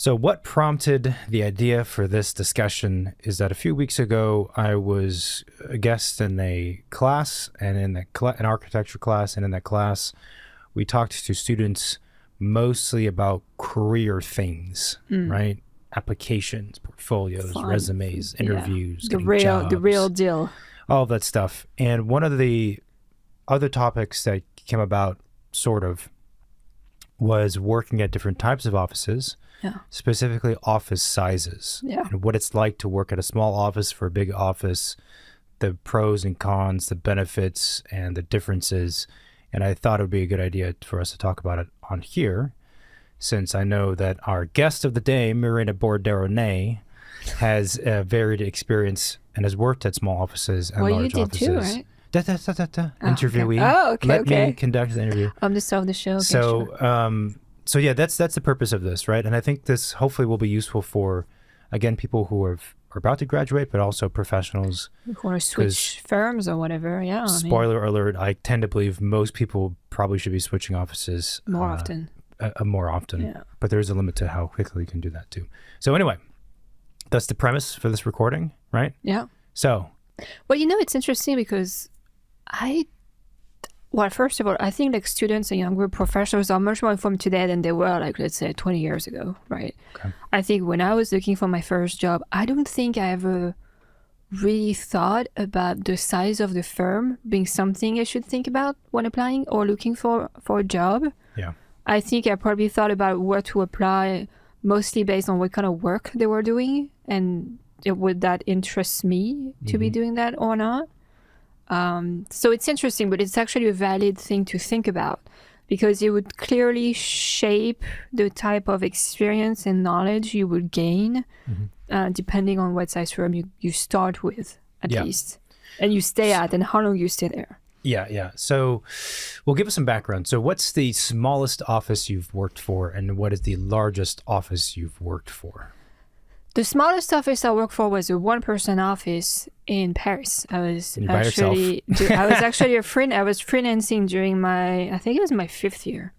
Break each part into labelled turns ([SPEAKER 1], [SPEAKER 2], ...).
[SPEAKER 1] So what prompted the idea for this discussion is that a few weeks ago, I was a guest in a class, and in an architecture class, and in that class, we talked to students mostly about career things, right? Applications, portfolios, resumes, interviews,
[SPEAKER 2] the real deal.
[SPEAKER 1] All of that stuff. And one of the other topics that came about sort of was working at different types of offices, specifically office sizes, and what it's like to work at a small office for a big office, the pros and cons, the benefits and the differences. And I thought it would be a good idea for us to talk about it on here, since I know that our guest of the day, Marina Bourderonnet, has a varied experience and has worked at small offices and large offices.
[SPEAKER 2] Too, right?
[SPEAKER 1] Interviewee.
[SPEAKER 2] Okay.
[SPEAKER 1] Let me conduct the interview.
[SPEAKER 2] I'm the star of the show. Okay,
[SPEAKER 1] So yeah, that's the purpose of this, right? And I think this hopefully will be useful for, again, people who are about to graduate, but also professionals
[SPEAKER 2] who want to switch firms or whatever. Yeah.
[SPEAKER 1] Spoiler alert: I tend to believe most people probably should be switching offices
[SPEAKER 2] more often.
[SPEAKER 1] More often, but there's a limit to how quickly you can do that too. So anyway, that's the premise for this recording, right?
[SPEAKER 2] Yeah.
[SPEAKER 1] So,
[SPEAKER 2] well, it's interesting because first of all, I think like students and younger professionals are much more informed today than they were, like, let's say 20 years ago, right?
[SPEAKER 1] Okay.
[SPEAKER 2] I think when I was looking for my first job, I don't think I ever really thought about the size of the firm being something I should think about when applying or looking for a job.
[SPEAKER 1] Yeah.
[SPEAKER 2] I think I probably thought about where to apply mostly based on what kind of work they were doing and would that interest me to be doing that or not. So it's interesting, but it's actually a valid thing to think about because it would clearly shape the type of experience and knowledge you would gain depending on what size firm you start with at least and you stay at and how long you stay there.
[SPEAKER 1] Yeah. So we'll give us some background. So what's the smallest office you've worked for and what is the largest office you've worked for?
[SPEAKER 2] The smallest office I worked for was a one-person office in Paris. I was actually a friend. I was freelancing during I think it was my 5th year.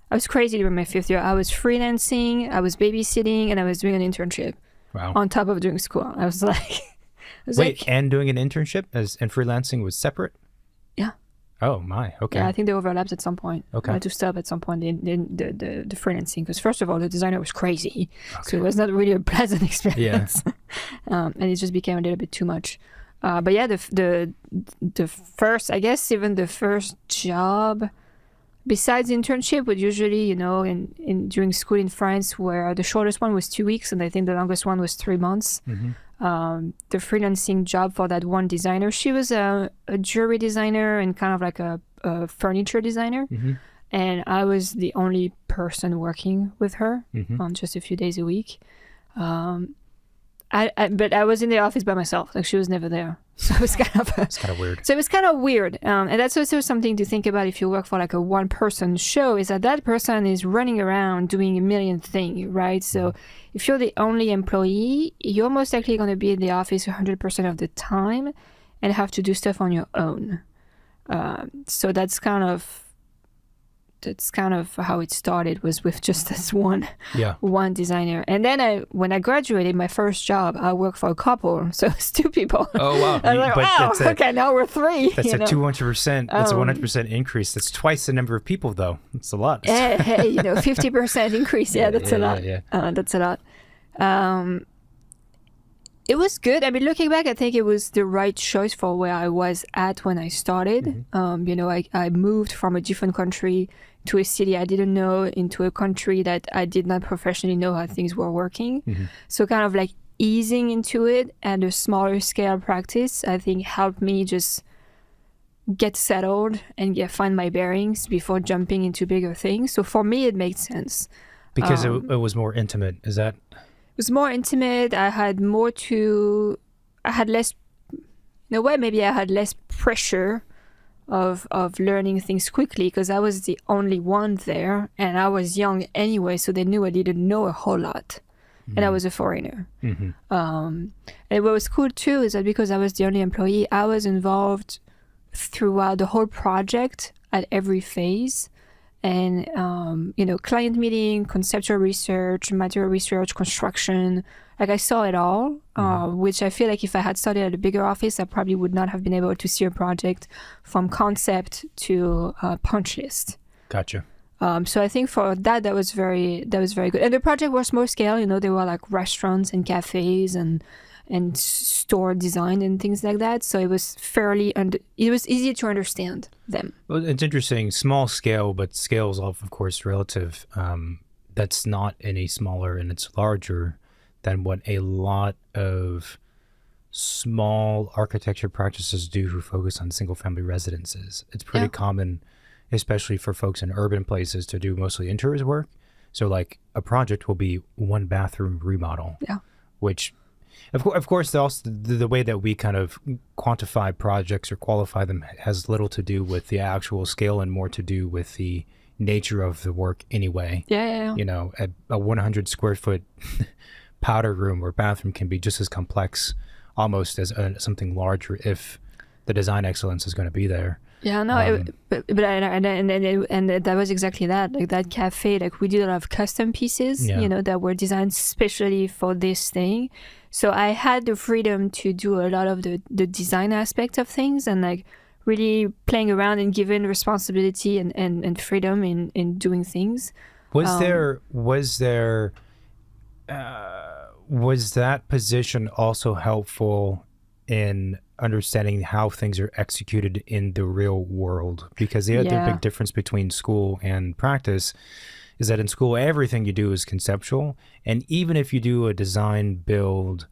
[SPEAKER 2] I was crazy during my 5th year. I was freelancing, I was babysitting, and I was doing an internship on top of doing school. I was like...
[SPEAKER 1] and doing an internship and freelancing was separate?
[SPEAKER 2] Yeah.
[SPEAKER 1] Oh my, okay.
[SPEAKER 2] Yeah, I think they overlapped at some point.
[SPEAKER 1] Okay.
[SPEAKER 2] I had to stop at some point the freelancing because first of all, the designer was crazy. So it was not really a pleasant experience. Yeah. And it just became a little bit too much. But yeah, the first, I guess even the first job besides the internship would usually, during school in France where the shortest one was 2 weeks and I think the longest one was 3 months. The freelancing job for that one designer. She was a jewelry designer and kind of like a furniture designer. And I was the only person working with her on just a few days a week. But I was in the office by myself. Like she was never there. So it was
[SPEAKER 1] it's kind of weird.
[SPEAKER 2] So it was kind of weird. And that's also something to think about if you work for like a one-person show is that person is running around doing a million things, right? So if you're the only employee, you're most likely going to be in the office 100% of the time and have to do stuff on your own. So that's kind of how it started, was with just this one designer. And then when I graduated, my first job, I worked for a couple, so it's 2 people.
[SPEAKER 1] Oh wow!
[SPEAKER 2] I was like, okay, now we're 3.
[SPEAKER 1] That's a 200%. That's a 100% increce. That's twice the number of people, though. That's a lot.
[SPEAKER 2] Hey, 50% increase. That's a lot. That's a lot. It was good. I mean, looking back, I think it was the right choice for where I was at when I started. I moved from a different country to a city I didn't know, into a country that I did not professionally know how things were working. So kind of like easing into it at a smaller scale practice, I think helped me just get settled and find my bearings before jumping into bigger things. So for me, it made sense.
[SPEAKER 1] Because it was more intimate, is that?
[SPEAKER 2] It was more intimate. I had less, in a way, maybe I had less pressure of learning things quickly because I was the only one there and I was young anyway, so they knew I didn't know a whole lot. And I was a foreigner. And what was cool too is that because I was the only employee, I was involved throughout the whole project at every phase. and client meeting, conceptual research, material research, construction. Like I saw it all, which I feel like if I had started at a bigger office, I probably would not have been able to see a project from concept to punch list.
[SPEAKER 1] Gotcha.
[SPEAKER 2] So I think for that was very good. And the project was small scale. There were like restaurants and cafes and store design and things like that. So it was it was easy to understand them.
[SPEAKER 1] Well, it's interesting, small scale, but scale is of course relative. That's not any smaller, and it's larger than what a lot of small architecture practices do who focus on single family residences. It's pretty common, especially for folks in urban places, to do mostly interiors work. So like a project will be 1 bathroom remodel, which of course also the way that we kind of quantify projects or qualify them has little to do with the actual scale and more to do with the nature of the work anyway.
[SPEAKER 2] Yeah.
[SPEAKER 1] A 100 square foot powder room or bathroom can be just as complex almost as something larger if the design excellence is going to be there.
[SPEAKER 2] Yeah, no, but that was exactly that. Like that cafe, like we did a lot of custom pieces, that were designed specially for this thing. So I had the freedom to do a lot of the design aspect of things and like really playing around and given responsibility and freedom in doing things.
[SPEAKER 1] Was that position also helpful in understanding how things are executed in the real world? Because the other big difference between school and practice is that in school, everything you do is conceptual. And even if you do a design build,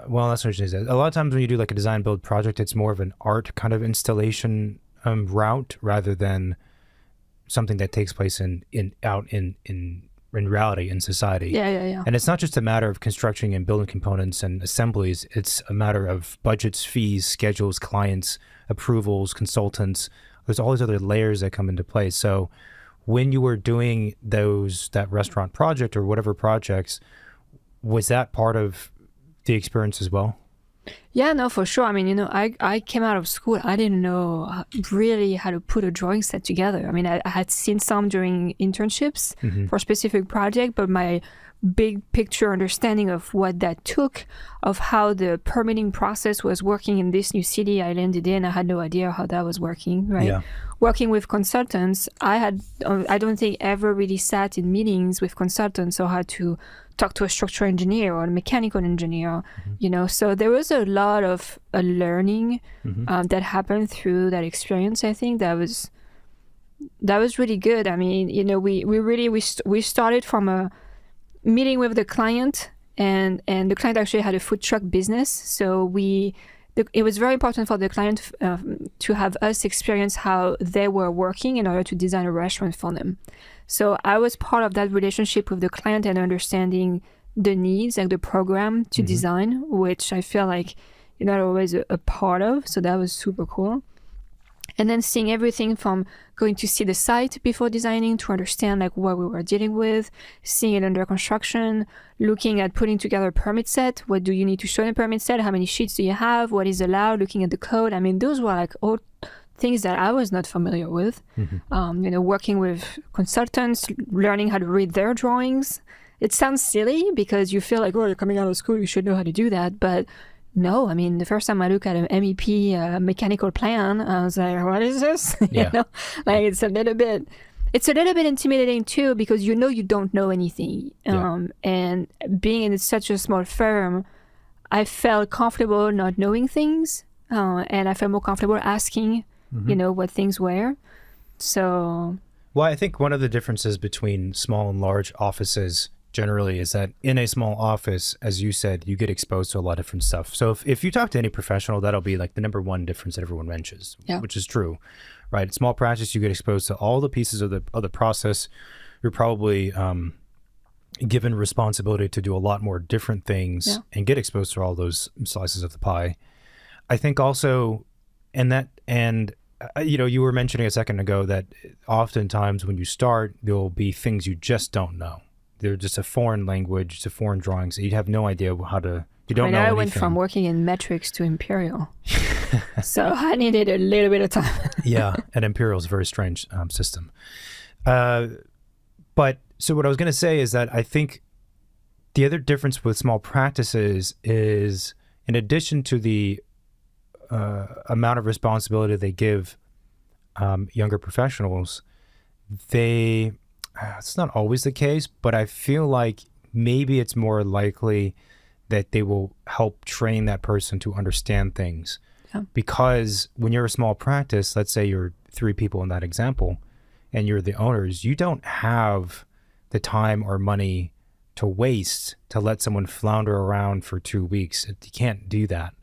[SPEAKER 1] well, that's what it is. A lot of times when you do like a design build project, it's more of an art kind of installation route rather than something that takes place in reality, in society.
[SPEAKER 2] Yeah.
[SPEAKER 1] And it's not just a matter of constructing and building components and assemblies. It's a matter of budgets, fees, schedules, clients, approvals, consultants. There's all these other layers that come into play. So when you were doing that restaurant project or whatever projects, was that part of the experience as well?
[SPEAKER 2] Yeah, no, for sure. I mean, I came out of school. I didn't know really how to put a drawing set together. I mean, I had seen some during internships for a specific project, but my big picture understanding of what that took, of how the permitting process was working in this new city I landed in, I had no idea how that was working, right? Yeah. Working with consultants, I don't think ever really sat in meetings with consultants or had to talk to a structural engineer or a mechanical engineer, so there was a lot of learning that happened through that experience. I think that was really good. I mean, we started from a meeting with the client, and the client actually had a food truck business, so it was very important for the client to have us experience how they were working in order to design a restaurant for them. So I was part of that relationship with the client and understanding the needs and the program to design, which I feel like you're not always a part of. So that was super cool. And then seeing everything from going to see the site before designing to understand like what we were dealing with, seeing it under construction, looking at putting together a permit set. What do you need to show in a permit set? How many sheets do you have? What is allowed? Looking at the code. I mean, those were like all things that I was not familiar with. Working with consultants, learning how to read their drawings. It sounds silly because you feel like, oh, you're coming out of school, you should know how to do that. But no, I mean, the first time I looked at an MEP mechanical plan, I was like, what is this? Like it's a little bit intimidating too, because you don't know anything. And being in such a small firm, I felt comfortable not knowing things. And I felt more comfortable asking, what things were. So.
[SPEAKER 1] Well, I think one of the differences between small and large offices generally is that in a small office, as you said, you get exposed to a lot of different stuff. So if you talk to any professional, that'll be like the number one difference that everyone mentions, which is true, right? Small practice, you get exposed to all the pieces of the process. You're probably given responsibility to do a lot more different things and get exposed to all those slices of the pie. I think also, you were mentioning a second ago that oftentimes when you start, there'll be things you just don't know. They're just a foreign language, it's a foreign drawing, so you have no idea you don't know anything.
[SPEAKER 2] I went from working in metrics to imperial. So I needed a little bit of time.
[SPEAKER 1] Yeah, and imperial is a very strange system. But so what I was going to say is that I think the other difference with small practices is, in addition to the amount of responsibility they give younger professionals, it's not always the case, but I feel like maybe it's more likely that they will help train that person to understand things. Yeah. Because when you're a small practice, let's say you're 3 people in that example, and you're the owners, you don't have the time or money to waste to let someone flounder around for 2 weeks. You can't do that,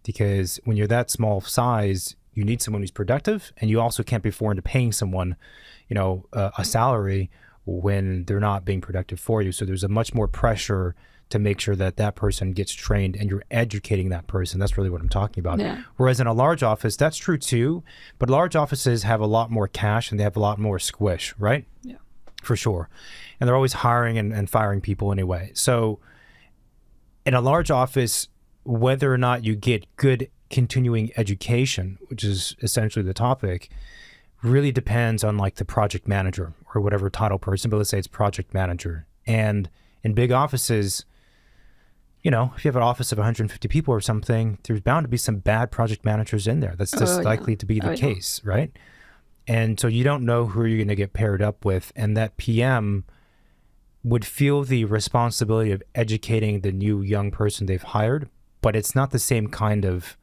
[SPEAKER 1] because when you're that small size, you need someone who's productive, and you also can't be foreign to paying someone, a salary when they're not being productive for you. So there's a much more pressure to make sure that that person gets trained and you're educating that person. That's really what I'm talking about. Yeah. Whereas in a large office, that's true too, but large offices have a lot more cash and they have a lot more squish, right? Yeah. For sure. And they're always hiring and firing people anyway. So in a large office, whether or not you get good continuing education, which is essentially the topic, really depends on like the project manager or whatever title person, but let's say it's project manager. And in big offices, if you have an office of 150 people or something, there's bound to be some bad project managers in there. That's just likely to be the case, right? And so you don't know who you're going to get paired up with. And that PM would feel the responsibility of educating the new young person they've hired, but it's not the same kind of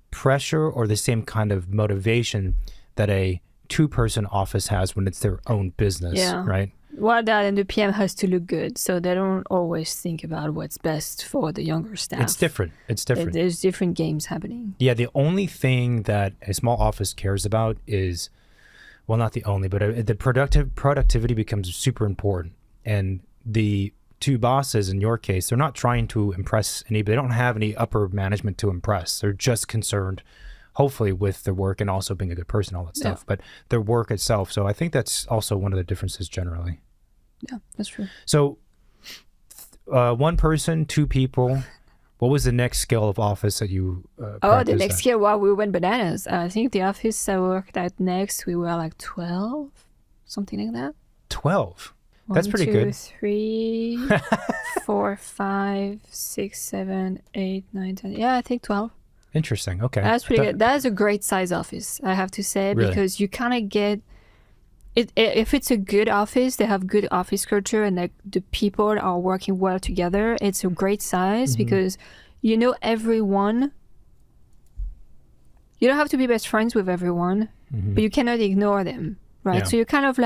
[SPEAKER 1] pressure or the same kind of motivation that a 2-person office has when it's their own business, right?
[SPEAKER 2] Well, that and the PM has to look good, so they don't always think about what's best for the younger staff.
[SPEAKER 1] It's different.
[SPEAKER 2] There's different games happening.
[SPEAKER 1] Yeah, the only thing that a small office cares about is, well, not the only, but the productivity becomes super important. And the 2 bosses, in your case, they're not trying to impress anybody. They don't have any upper management to impress. They're just concerned, hopefully, with their work and also being a good person, all that stuff, but their work itself. So I think that's also one of the differences generally.
[SPEAKER 2] Yeah, that's true.
[SPEAKER 1] So 1 person, 2 people. What was the next scale of office that you
[SPEAKER 2] the next scale, we went bananas. I think the office I worked at next, we were like 12, something like that.
[SPEAKER 1] 12? That's pretty good.
[SPEAKER 2] 1, 2, 3, 4, 5, 6, 7, 8, 9, 10. Yeah, I think 12.
[SPEAKER 1] Interesting. Okay.
[SPEAKER 2] That's pretty good. That is a great size office, I have to say, because you kind of get it. If it's a good office, they have good office culture and like the people are working well together. It's a great size because everyone. You don't have to be best friends with everyone, but you cannot ignore them. Right, so you're kind of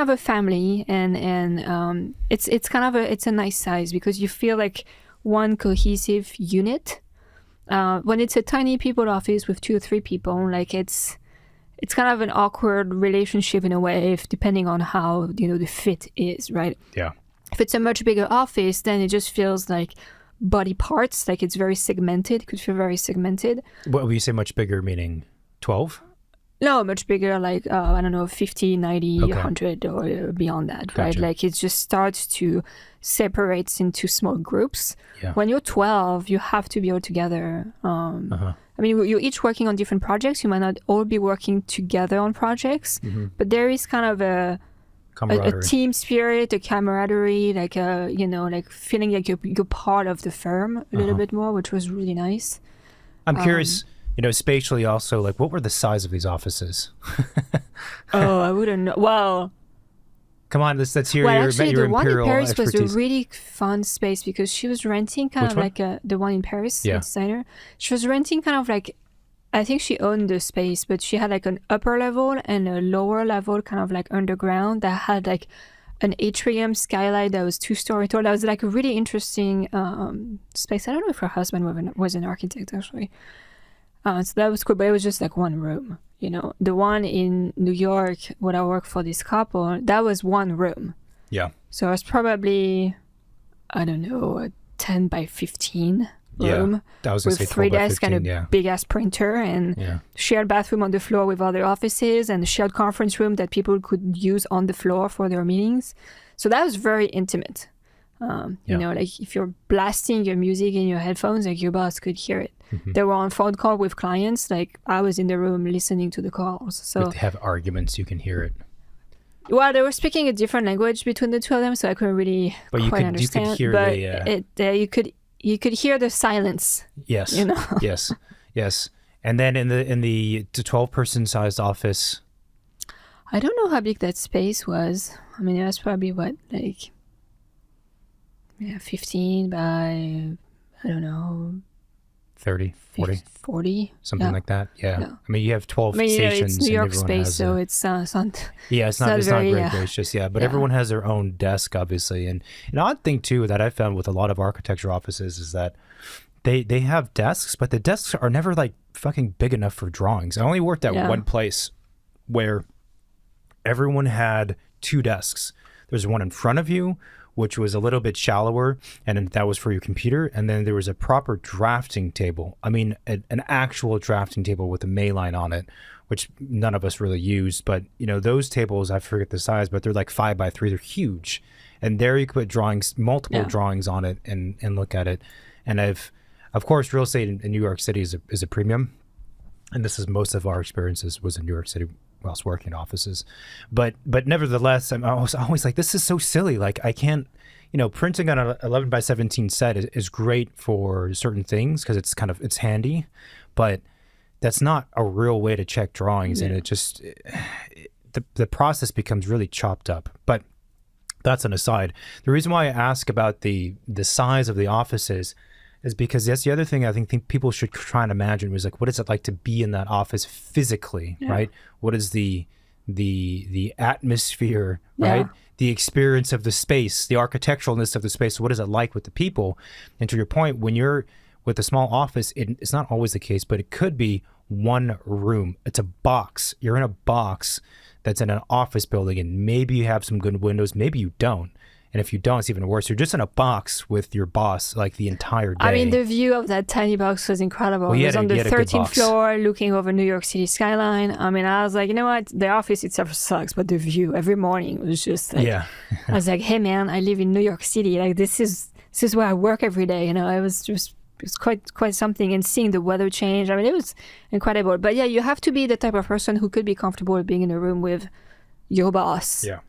[SPEAKER 2] a family, and it's a nice size because you feel like one cohesive unit. When it's a tiny people office with 2 or 3 people, like it's kind of an awkward relationship in a way, depending on how the fit is, right? Yeah. If it's a much bigger office, then it just feels like body parts, like it's very segmented. It could feel very segmented.
[SPEAKER 1] What when you say much bigger, meaning 12?
[SPEAKER 2] No, much bigger, like, 50, 90, 100 or beyond that, gotcha. Right? Like it just starts to separate into small groups. Yeah. When you're 12, you have to be all together. I mean, you're each working on different projects. You might not all be working together on projects, but there is kind of a team spirit, a camaraderie, like, like feeling like you're part of the firm a little bit more, which was really nice.
[SPEAKER 1] I'm curious. Spatially also, like, what were the size of these offices?
[SPEAKER 2] I wouldn't know. Well,
[SPEAKER 1] come on, let's hear your
[SPEAKER 2] the one in Paris
[SPEAKER 1] expertise.
[SPEAKER 2] Was a really fun space because she was renting the one in Paris, the designer. She was renting kind of like, I think she owned the space, but she had like an upper level and a lower level kind of like underground that had like an atrium skylight that was 2-story tall. That was like a really interesting space. I don't know if her husband was an architect actually. So that was cool, but it was just like 1 room, The one in New York, when I worked for this couple, that was 1 room. Yeah. So it was probably, I don't know, a 10 by 15 room.
[SPEAKER 1] That was
[SPEAKER 2] with 3 desks and a big ass printer and shared bathroom on the floor with other offices and a shared conference room that people could use on the floor for their meetings. So that was very intimate. Like if you're blasting your music in your headphones, like your boss could hear it. They were on phone call with clients. Like I was in the room listening to the calls. So
[SPEAKER 1] if they have arguments, you can hear it.
[SPEAKER 2] Well, they were speaking a different language between the two of them, so I couldn't really quite understand.
[SPEAKER 1] You could hear
[SPEAKER 2] but you could hear the silence.
[SPEAKER 1] Yes.
[SPEAKER 2] You know?
[SPEAKER 1] Yes. And then in the 12-person sized office,
[SPEAKER 2] I don't know how big that space was. I mean, it was probably 15 by, I don't know,
[SPEAKER 1] 30,
[SPEAKER 2] 40,
[SPEAKER 1] something like that. Yeah. I mean, you have 12 stations.
[SPEAKER 2] It's New York space, so it's not.
[SPEAKER 1] It's not very gracious. Yeah, but everyone has their own desk, obviously. And an odd thing too that I found with a lot of architecture offices is that they have desks, but the desks are never like fucking big enough for drawings. I only worked at one place where everyone had 2 desks. There's one in front of you, which was a little bit shallower, and that was for your computer. And then there was a proper drafting table. I mean, an actual drafting table with a Mayline on it, which none of us really used. But, you know, those tables, I forget the size, but they're like 5 by 3. They're huge. And there you could put multiple drawings on it and look at it. And of course, real estate in New York City is a premium. And this is most of our experiences was in New York City whilst working in offices. But nevertheless, I was always like, this is so silly. Like I can't, you know, printing on an 11 by 17 set is great for certain things because it's handy, but that's not a real way to check drawings. And it just, the process becomes really chopped up. But that's an aside. The reason why I ask about the size of the offices is because that's the other thing I think people should try and imagine was like, what is it like to be in that office physically, right? What is the atmosphere, right? The experience of the space, the architecturalness of the space. So what is it like with the people? And to your point, when you're with a small office, it's not always the case, but it could be one room. It's a box. You're in a box that's in an office building, and maybe you have some good windows, maybe you don't. And if you don't, it's even worse. You're just in a box with your boss like the entire day.
[SPEAKER 2] I mean, the view of that tiny box was incredible. It was on the 13th floor looking over New York City skyline. I mean, I was like, you know what? The office itself sucks, but the view every morning was just like, I was like, hey man, I live in New York City. Like this is where I work every day. You know, it's quite something. And seeing the weather change, I mean, it was incredible. But yeah, you have to be the type of person who could be comfortable being in a room with your boss. Yeah.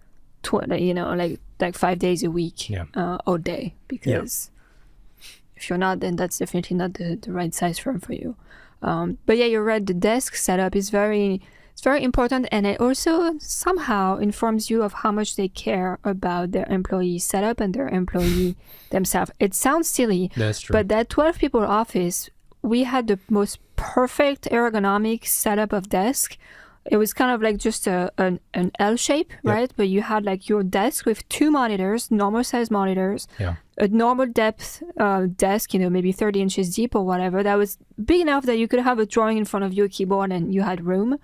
[SPEAKER 2] You know, like 5 days a week, all day, because if you're not, then that's definitely not the right size firm for you. But yeah, you're right. The desk setup is very important, and it also somehow informs you of how much they care about their employee setup and their employee themselves. It sounds silly,
[SPEAKER 1] that's true.
[SPEAKER 2] But that 12 people office, we had the most perfect ergonomic setup of desk. It was kind of like just an L shape, right? But you had like your desk with 2 monitors, normal size monitors, a normal depth desk, you know, maybe 30 inches deep or whatever. That was big enough that you could have a drawing in front of your keyboard and you had room.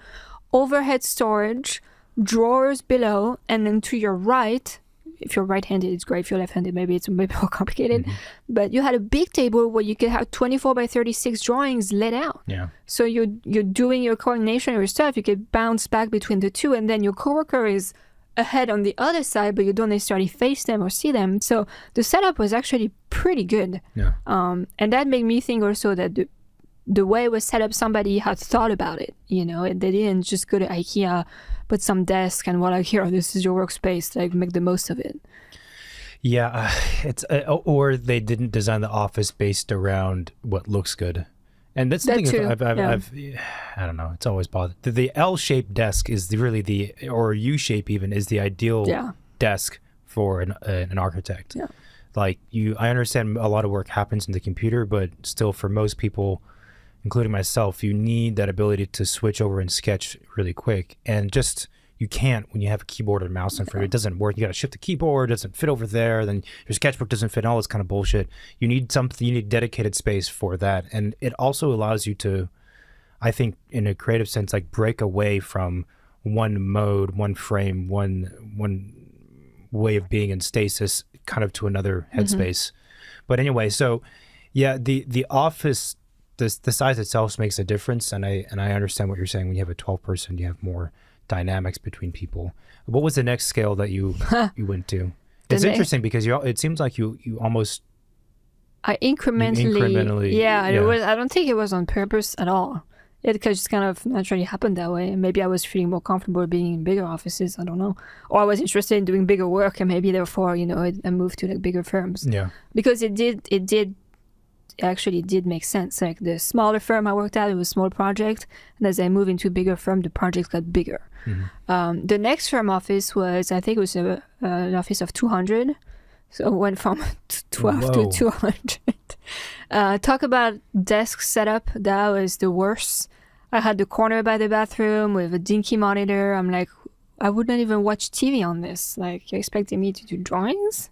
[SPEAKER 2] Overhead storage, drawers below, and then to your right, if you're right-handed, it's great. If you're left-handed, maybe it's a bit more complicated. Mm-hmm. But you had a big table where you could have 24 by 36 drawings laid out. Yeah. So you're doing your coordination or your stuff. You could bounce back between the two, and then your coworker is ahead on the other side, but you don't necessarily face them or see them. So the setup was actually pretty good. Yeah. And that made me think also that the way it was set up, somebody had thought about it. You know, they didn't just go to IKEA, put some desk and well, like, here, this is your workspace, like make the most of it.
[SPEAKER 1] Yeah, it's or they didn't design the office based around what looks good. And that's the thing. I've I don't know. It's always bothered. The L-shaped desk is really or U-shape even is the ideal desk for an architect. Yeah. Like I understand a lot of work happens in the computer, but still for most people, including myself, you need that ability to switch over and sketch really quick. And just, you can't when you have a keyboard and mouse in front of you. It doesn't work. You got to shift the keyboard, it doesn't fit over there, then your sketchbook doesn't fit, all this kind of bullshit. You need something, you need dedicated space for that. And it also allows you to, I think, in a creative sense, like break away from one mode, one frame, one way of being in stasis, kind of to another headspace. Mm-hmm. But anyway, so yeah, the office, the size itself makes a difference, and I understand what you're saying. When you have a 12-person, you have more dynamics between people. What was the next scale that you went to? It's interesting because it seems like you almost
[SPEAKER 2] incrementally. Yeah, it was. I don't think it was on purpose at all. It just kind of naturally happened that way. And maybe I was feeling more comfortable being in bigger offices. I don't know. Or I was interested in doing bigger work, and maybe therefore, I moved to like bigger firms.
[SPEAKER 1] Yeah.
[SPEAKER 2] Because it did make sense. Like the smaller firm I worked at, it was a small project. And as I moved into a bigger firm, the project got bigger. Mm-hmm. The next firm office was, I think it was an office of 200. So it went from 12 to 200. Talk about desk setup. That was the worst. I had the corner by the bathroom with a dinky monitor. I'm like, I would not even watch TV on this. Like, you're expecting me to do drawings?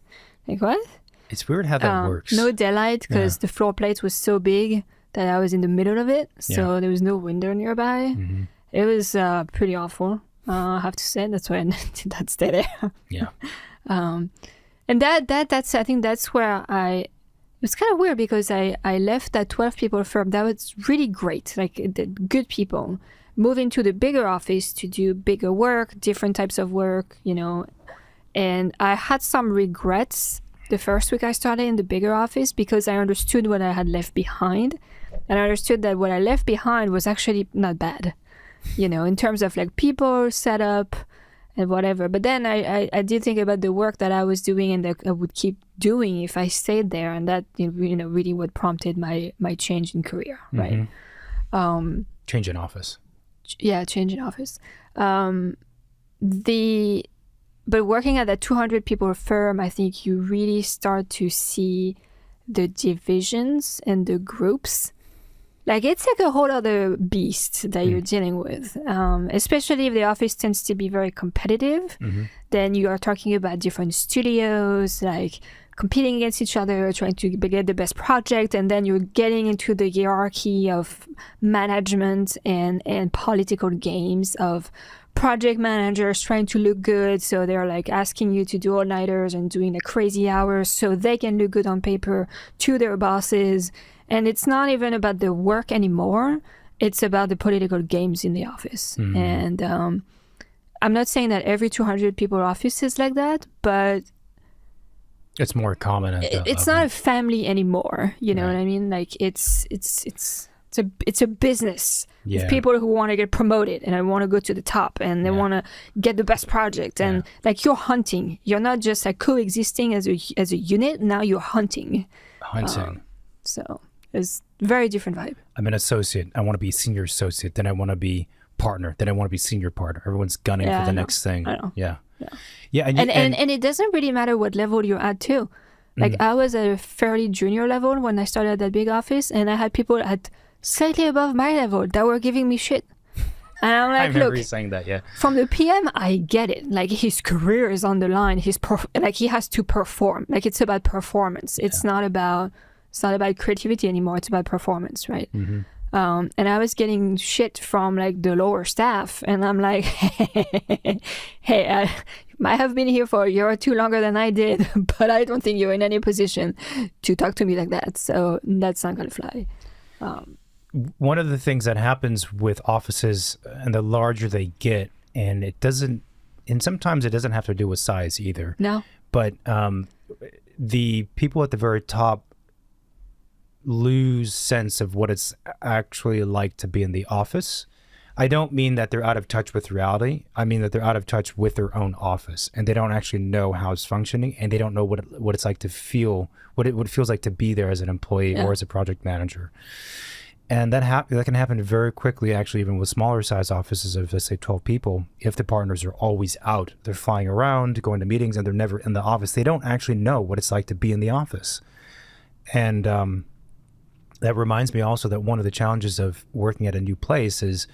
[SPEAKER 2] Like, what?
[SPEAKER 1] It's weird how that works.
[SPEAKER 2] No daylight because the floor plate was so big that I was in the middle of it. So there was no window nearby. Mm-hmm. It was pretty awful, I have to say. That's why I did not stay there.
[SPEAKER 1] Yeah.
[SPEAKER 2] And that's I think that's where it's kind of weird because I left that 12 people firm. That was really great, like the good people. Moving to the bigger office to do bigger work, different types of work, and I had some regrets the first week I started in the bigger office because I understood what I had left behind, and I understood that what I left behind was actually not bad, in terms of like people, setup, and whatever. But then I did think about the work that I was doing and that I would keep doing if I stayed there, and that really what prompted my change in career, right?
[SPEAKER 1] Change in office.
[SPEAKER 2] Yeah, change in office. But working at that 200 people firm, I think you really start to see the divisions and the groups. Like, it's like a whole other beast that you're dealing with, especially if the office tends to be very competitive. Mm-hmm. Then you are talking about different studios, like competing against each other, trying to get the best project. And then you're getting into the hierarchy of management and political games of project managers trying to look good. So they're like asking you to do all-nighters and doing the crazy hours so they can look good on paper to their bosses. And it's not even about the work anymore. It's about the political games in the office. Mm-hmm. And I'm not saying that every 200 people office is like that, but
[SPEAKER 1] it's more common.
[SPEAKER 2] It's not a family anymore. You know what I mean? Like it's a business. Yeah. With people who want to get promoted and they want to go to the top and they want to get the best project. And like, you're hunting. You're not just like coexisting as a unit. Now you're hunting. So it's very different vibe.
[SPEAKER 1] I'm an associate. I want to be senior associate. Then I want to be partner. Then I want to be senior partner. Everyone's gunning for the next thing.
[SPEAKER 2] I know.
[SPEAKER 1] Yeah.
[SPEAKER 2] And it doesn't really matter what level you're at too. Like I was at a fairly junior level when I started at that big office, and I had people at slightly above my level that were giving me shit. And I'm like,
[SPEAKER 1] I remember you saying that,
[SPEAKER 2] from the PM, I get it. Like, his career is on the line. Like, he has to perform. Like, it's about performance. It's not about creativity anymore. It's about performance, right? Mm-hmm. And I was getting shit from like the lower staff, and I'm like, hey, I might have been here for a year or two longer than I did, but I don't think you're in any position to talk to me like that. So that's not gonna fly.
[SPEAKER 1] One of the things that happens with offices, and the larger they get, and sometimes it doesn't have to do with size either.
[SPEAKER 2] No.
[SPEAKER 1] But the people at the very top lose sense of what it's actually like to be in the office. I don't mean that they're out of touch with reality. I mean that they're out of touch with their own office, and they don't actually know how it's functioning, and they don't know what it's like to feel, what it feels like to be there as an employee or as a project manager. And that can happen very quickly, actually, even with smaller size offices of, let's say, 12 people. If the partners are always out, they're flying around, going to meetings, and they're never in the office, they don't actually know what it's like to be in the office. And that reminds me also that one of the challenges of working at a new place is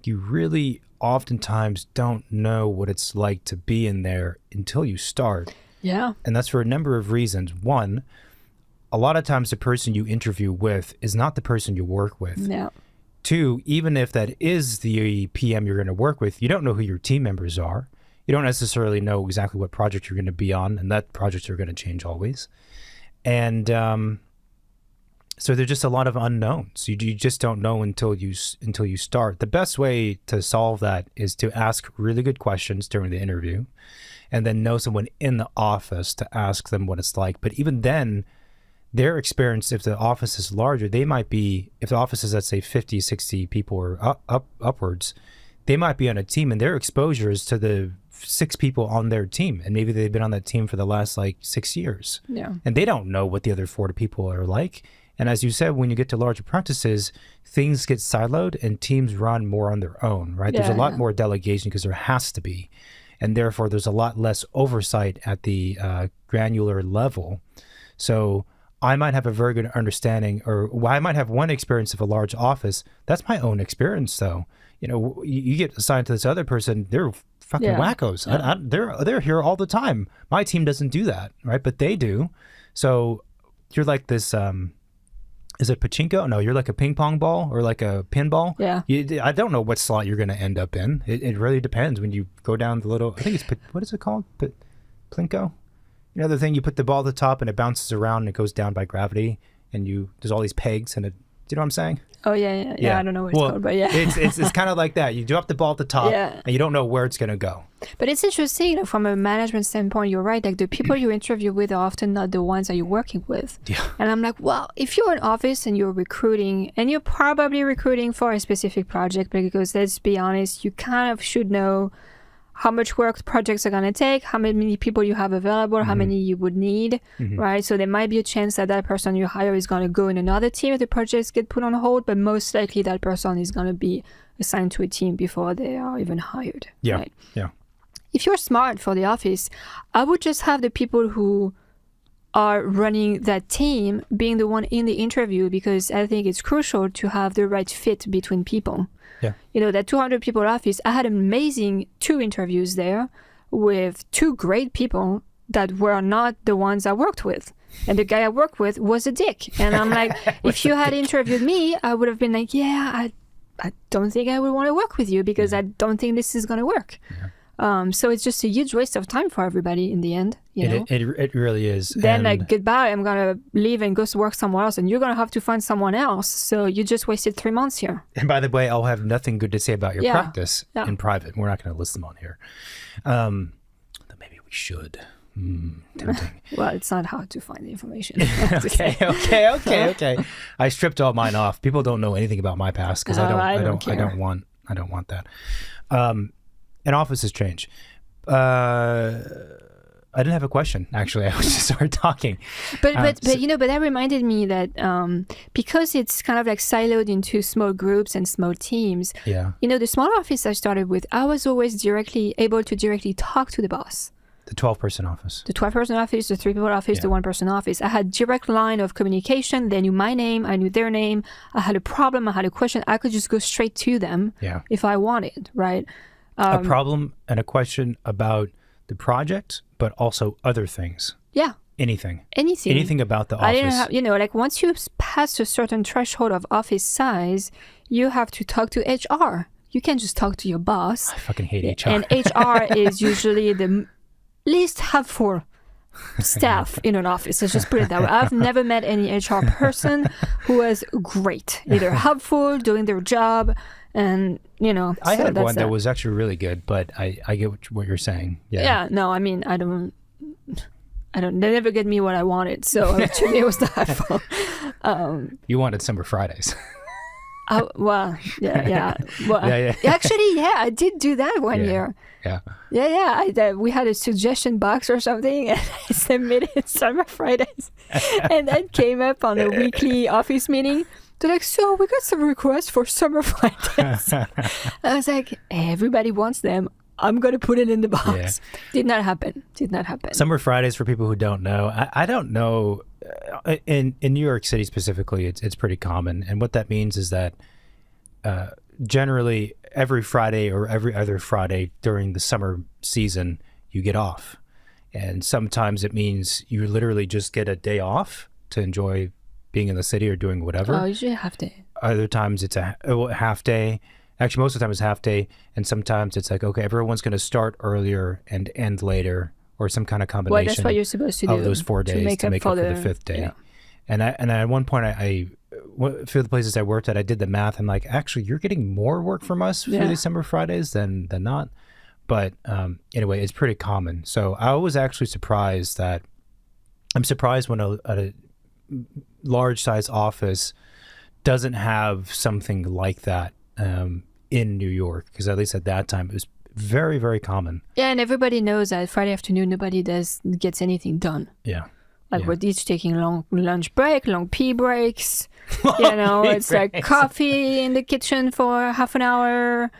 [SPEAKER 1] you really oftentimes don't know what it's like to be in there until you start.
[SPEAKER 2] Yeah.
[SPEAKER 1] And that's for a number of reasons. One, a lot of times the person you interview with is not the person you work with.
[SPEAKER 2] No.
[SPEAKER 1] Two, even if that is the PM you're going to work with, you don't know who your team members are. You don't necessarily know exactly what project you're going to be on, and that projects are going to change always. And so there's just a lot of unknowns. You just don't know until you start. The best way to solve that is to ask really good questions during the interview, and then know someone in the office to ask them what it's like. But even then, their experience, if the office is larger, they might be, if the office is, let's say 50, 60 people or upwards, they might be on a team and their exposure is to the 6 people on their team. And maybe they've been on that team for the last like 6 years.
[SPEAKER 2] Yeah.
[SPEAKER 1] And they don't know what the other 40 people are like. And as you said, when you get to larger practices, things get siloed and teams run more on their own, right? There's a lot more delegation because there has to be. And therefore, there's a lot less oversight at the granular level. So I might have a very good understanding, or I might have one experience of a large office. That's my own experience, though. You know, you get assigned to this other person, they're fucking wackos. Yeah. They're here all the time. My team doesn't do that, right? But they do. So you're like this, is it pachinko? No, you're like a ping pong ball or like a pinball.
[SPEAKER 2] Yeah.
[SPEAKER 1] I don't know what slot you're going to end up in. It really depends when you go down the little, I think it's, what is it called? Plinko? You know, the thing you put the ball at the top and it bounces around and it goes down by gravity and there's all these pegs and it, do you know what I'm saying?
[SPEAKER 2] Oh, yeah. I don't know what it's called, but yeah.
[SPEAKER 1] it's kind of like that. You drop the ball at the top and you don't know where it's going to go.
[SPEAKER 2] But it's interesting, from a management standpoint, you're right. Like the people you interview with are often not the ones that you're working with.
[SPEAKER 1] Yeah.
[SPEAKER 2] And I'm like, well, if you're in office and you're recruiting, and you're probably recruiting for a specific project, because let's be honest, you kind of should know how much work projects are going to take, how many people you have available, how many you would need, right? So there might be a chance that that person you hire is going to go in another team if the projects get put on hold, but most likely that person is going to be assigned to a team before they are even hired.
[SPEAKER 1] Yeah,
[SPEAKER 2] right?
[SPEAKER 1] Yeah.
[SPEAKER 2] If you're smart for the office, I would just have the people who are running that team being the one in the interview, because I think it's crucial to have the right fit between people.
[SPEAKER 1] Yeah.
[SPEAKER 2] You know, that 200 people office, I had amazing 2 interviews there with 2 great people that were not the ones I worked with. And the guy I worked with was a dick. And I'm like, if you had interviewed me, I would have been like, I don't think I would want to work with you because I don't think this is going to work. Yeah. So it's just a huge waste of time for everybody in the end. You know?
[SPEAKER 1] It really is.
[SPEAKER 2] Then like, goodbye, I'm going to leave and go work somewhere else, and you're going to have to find someone else. So you just wasted 3 months here.
[SPEAKER 1] And by the way, I'll have nothing good to say about your practice in private. We're not going to list them on here. Maybe we should. Tempting.
[SPEAKER 2] Well, it's not hard to find the information.
[SPEAKER 1] Okay. I stripped all mine off. People don't know anything about my past because I don't want that. And offices change. I didn't have a question, actually. I was just started talking.
[SPEAKER 2] But that reminded me that because it's kind of like siloed into small groups and small teams, the small office I started with, I was always able to directly talk to the boss.
[SPEAKER 1] The 12-person office.
[SPEAKER 2] The 12-person office, the 3-people office, the 1-person office. I had direct line of communication. They knew my name. I knew their name. I had a problem. I had a question. I could just go straight to them if I wanted, right?
[SPEAKER 1] A problem and a question about the project, but also other things.
[SPEAKER 2] Yeah.
[SPEAKER 1] Anything about the office.
[SPEAKER 2] I didn't have, once you pass a certain threshold of office size, you have to talk to HR. You can't just talk to your boss.
[SPEAKER 1] I fucking hate HR.
[SPEAKER 2] And HR is usually the least helpful staff in an office. Let's just put it that way. I've never met any HR person who was great, either helpful, doing their job, and
[SPEAKER 1] I had one that was actually really good, but I get what you're saying.
[SPEAKER 2] Yeah. No, I mean, I don't. They never get me what I wanted, so actually it was not helpful.
[SPEAKER 1] You wanted summer Fridays.
[SPEAKER 2] Well, yeah. Well, actually, I did do that one year. Yeah. We had a suggestion box or something, and I submitted summer Fridays, and that came up on a weekly office meeting. They're like, so we got some requests for summer Fridays. I was like, everybody wants them. I'm going to put it in the box. Did not happen.
[SPEAKER 1] Summer Fridays, for people who don't know, I don't know. In New York City specifically, it's pretty common. And what that means is that generally every Friday or every other Friday during the summer season, you get off. And sometimes it means you literally just get a day off to enjoy being in the city or doing whatever.
[SPEAKER 2] Oh, usually a half day.
[SPEAKER 1] Other times it's a half day. Actually, most of the time it's half day. And sometimes it's like, okay, everyone's going to start earlier and end later, or some kind of combination.
[SPEAKER 2] Well, that's what you're supposed to do.
[SPEAKER 1] Of those 4 days to make up for the 5th day. Yeah. And at one point, I for the places I worked at, I did the math. I'm like, actually, you're getting more work from us for these summer Fridays than not. But anyway, it's pretty common. So I was actually surprised when large size office doesn't have something like that in New York, because at least at that time it was very, very common.
[SPEAKER 2] Yeah, and everybody knows that Friday afternoon nobody gets anything done.
[SPEAKER 1] Yeah.
[SPEAKER 2] Like we're each taking long lunch break, long pee breaks. It's like coffee in the kitchen for half an hour.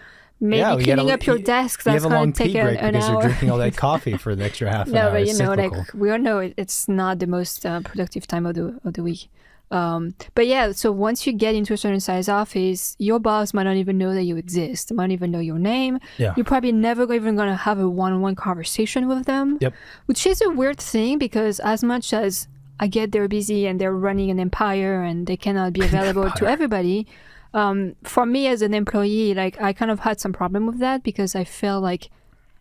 [SPEAKER 2] Maybe cleaning up your desk. That's going to take an hour.
[SPEAKER 1] Because you're drinking all that coffee for the extra half an hour.
[SPEAKER 2] No, but we all know it's not the most productive time of the week. But yeah, so once you get into a certain size office, your boss might not even know that you exist. Might not even know your name.
[SPEAKER 1] Yeah.
[SPEAKER 2] You're probably never even going to have a one-on-one conversation with them.
[SPEAKER 1] Yep.
[SPEAKER 2] Which is a weird thing, because as much as I get they're busy and they're running an empire and they cannot be available to everybody, for me as an employee, like I kind of had some problem with that, because I felt like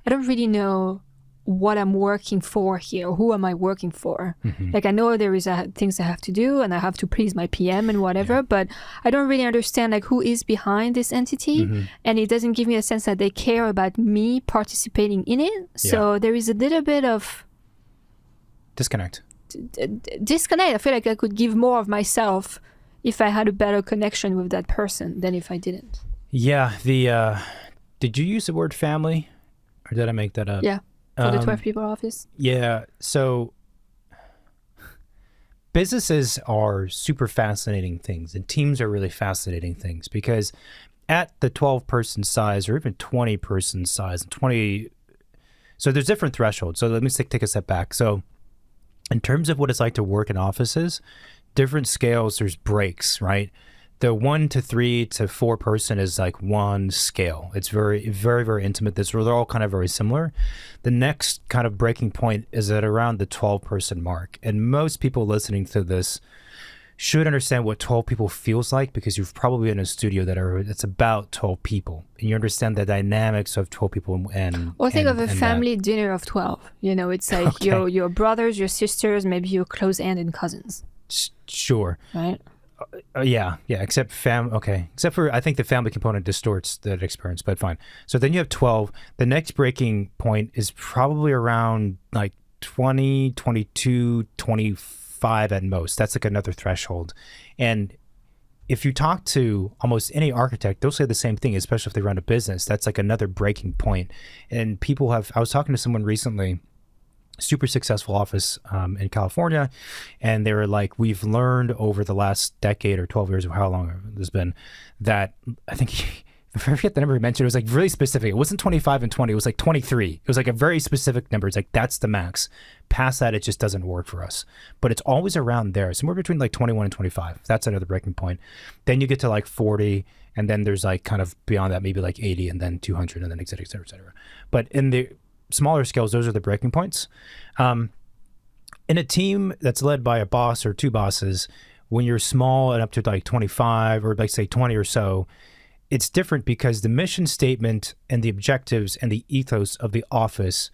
[SPEAKER 2] I don't really know what I'm working for here. Who am I working for? Mm-hmm. Like I know there is things I have to do and I have to please my PM and whatever, but I don't really understand like who is behind this entity, and it doesn't give me a sense that they care about me participating in it. So there is a little bit of
[SPEAKER 1] disconnect.
[SPEAKER 2] I feel like I could give more of myself if I had a better connection with that person than if I didn't.
[SPEAKER 1] Yeah. Did you use the word family, or did I make that up?
[SPEAKER 2] Yeah. For the 12 people office?
[SPEAKER 1] Yeah. So businesses are super fascinating things, and teams are really fascinating things, because at the 12-person size or even 20-person size, so there's different thresholds. So let me take a step back. So in terms of what it's like to work in offices, different scales, there's breaks, right? The 1 to 3 to 4 person is like one scale. It's very, very, very intimate. They're all kind of very similar. The next kind of breaking point is at around the 12-person mark. And most people listening to this should understand what 12 people feels like, because you've probably been in a studio it's about 12 people. And you understand the dynamics of 12 people.
[SPEAKER 2] Or think of a family dinner of 12. It's like your brothers, your sisters, maybe your close-ended cousins.
[SPEAKER 1] Sure.
[SPEAKER 2] Right?
[SPEAKER 1] Yeah. Except for I think the family component distorts that experience, but fine. So then you have 12. The next breaking point is probably around like 20, 22, 25 at most. That's like another threshold. And if you talk to almost any architect, they'll say the same thing, especially if they run a business. That's like another breaking point. And I was talking to someone recently, super successful office in California, and they were like, we've learned over the last decade or 12 years, or how long it's been, that I think I forget the number he mentioned. It was like really specific. It wasn't 25 and 20, it was like 23. It was like a very specific number. It's like, that's the max. Past that, it just doesn't work for us. But it's always around there, somewhere between like 21 and 25. That's another breaking point. Then you get to like 40, and then there's like kind of beyond that, maybe like 80, and then 200, and then et cetera, et cetera, et cetera. But in the smaller scales, those are the breaking points. In a team that's led by a boss or two bosses, when you're small and up to like 25 or like say 20 or so, it's different, because the mission statement and the objectives and the ethos of the office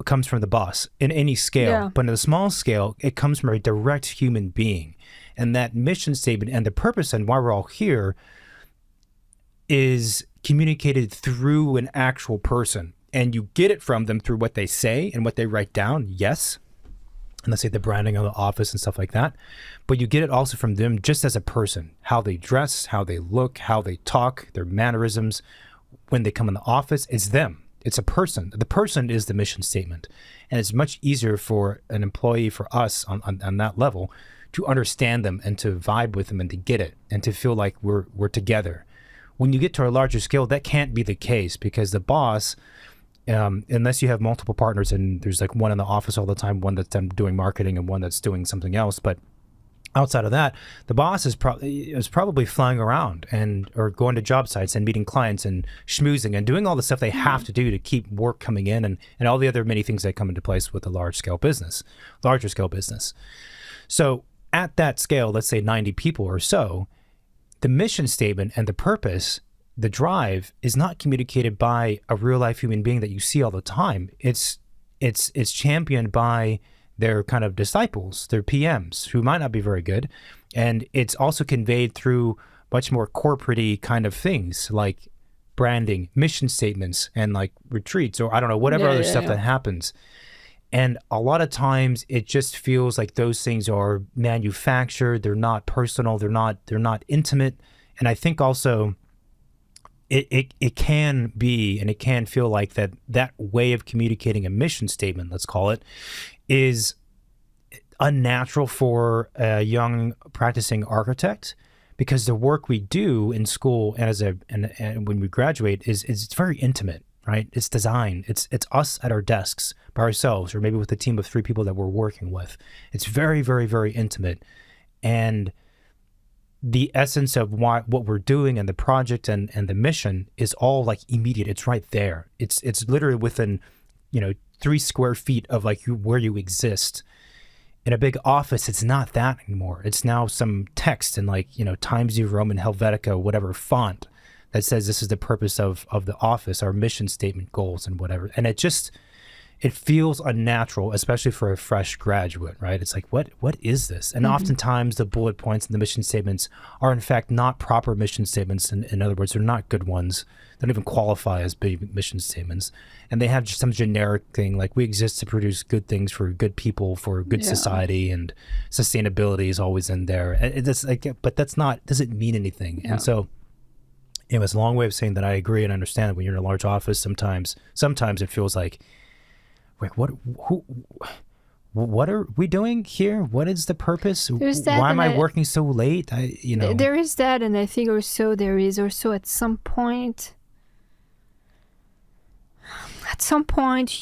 [SPEAKER 1] comes from the boss in any scale. Yeah. But in the small scale, it comes from a direct human being. And that mission statement and the purpose and why we're all here is communicated through an actual person. And you get it from them through what they say and what they write down, yes. And let's say the branding of the office and stuff like that. But you get it also from them just as a person, how they dress, how they look, how they talk, their mannerisms. When they come in the office, it's them. It's a person. The person is the mission statement. And it's much easier for an employee, for us on that level, to understand them and to vibe with them and to get it and to feel like we're together. When you get to a larger scale, that can't be the case, because the boss, unless you have multiple partners and there's like one in the office all the time, one that's doing marketing and one that's doing something else. But outside of that, the boss is probably flying around or going to job sites and meeting clients and schmoozing and doing all the stuff they have to do to keep work coming in and all the other many things that come into place with a larger scale business. So at that scale, let's say 90 people or so, the mission statement and the purpose, the drive, is not communicated by a real life human being that you see all the time. It's championed by their kind of disciples, their PMs, who might not be very good. And it's also conveyed through much more corporate-y kind of things like branding, mission statements, and like retreats, or I don't know, whatever other stuff that happens. And a lot of times it just feels like those things are manufactured. They're not personal. They're not intimate. And I think also it can be, and it can feel like that way of communicating a mission statement, let's call it, is unnatural for a young practicing architect, because the work we do in school and when we graduate is very intimate, right? It's design. It's us at our desks by ourselves, or maybe with a team of 3 people that we're working with. It's very, very, very intimate. And the essence of what we're doing and the project and the mission is all like immediate. It's right there. It's literally within, 3 square feet of like where you exist. In a big office, it's not that anymore. It's now some text in like, Times New Roman Helvetica, whatever font that says this is the purpose of the office, our mission statement, goals, and whatever. And it feels unnatural, especially for a fresh graduate, right? It's like, what is this? And oftentimes the bullet points and the mission statements are in fact not proper mission statements. In other words, they're not good ones. They don't even qualify as big mission statements. And they have just some generic thing like, we exist to produce good things for good people, for good society, and sustainability is always in there. It's like, but that's not, doesn't mean anything. Yeah. And so, it's a long way of saying that I agree and understand that when you're in a large office, sometimes it feels like, wait, what are we doing here? What is the purpose? Why am I working so late?
[SPEAKER 2] There is that, and I think also there is also at some point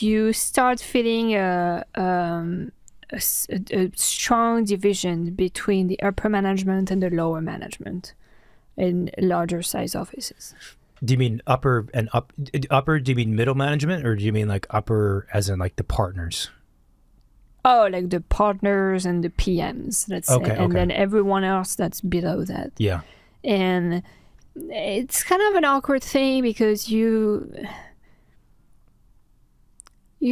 [SPEAKER 2] you start feeling a strong division between the upper management and the lower management in larger size offices.
[SPEAKER 1] Do you mean upper? Do you mean middle management, or do you mean like upper as in like the partners?
[SPEAKER 2] Oh, like the partners and the PMs, let's say. And then everyone else that's below that.
[SPEAKER 1] Yeah.
[SPEAKER 2] And it's kind of an awkward thing because you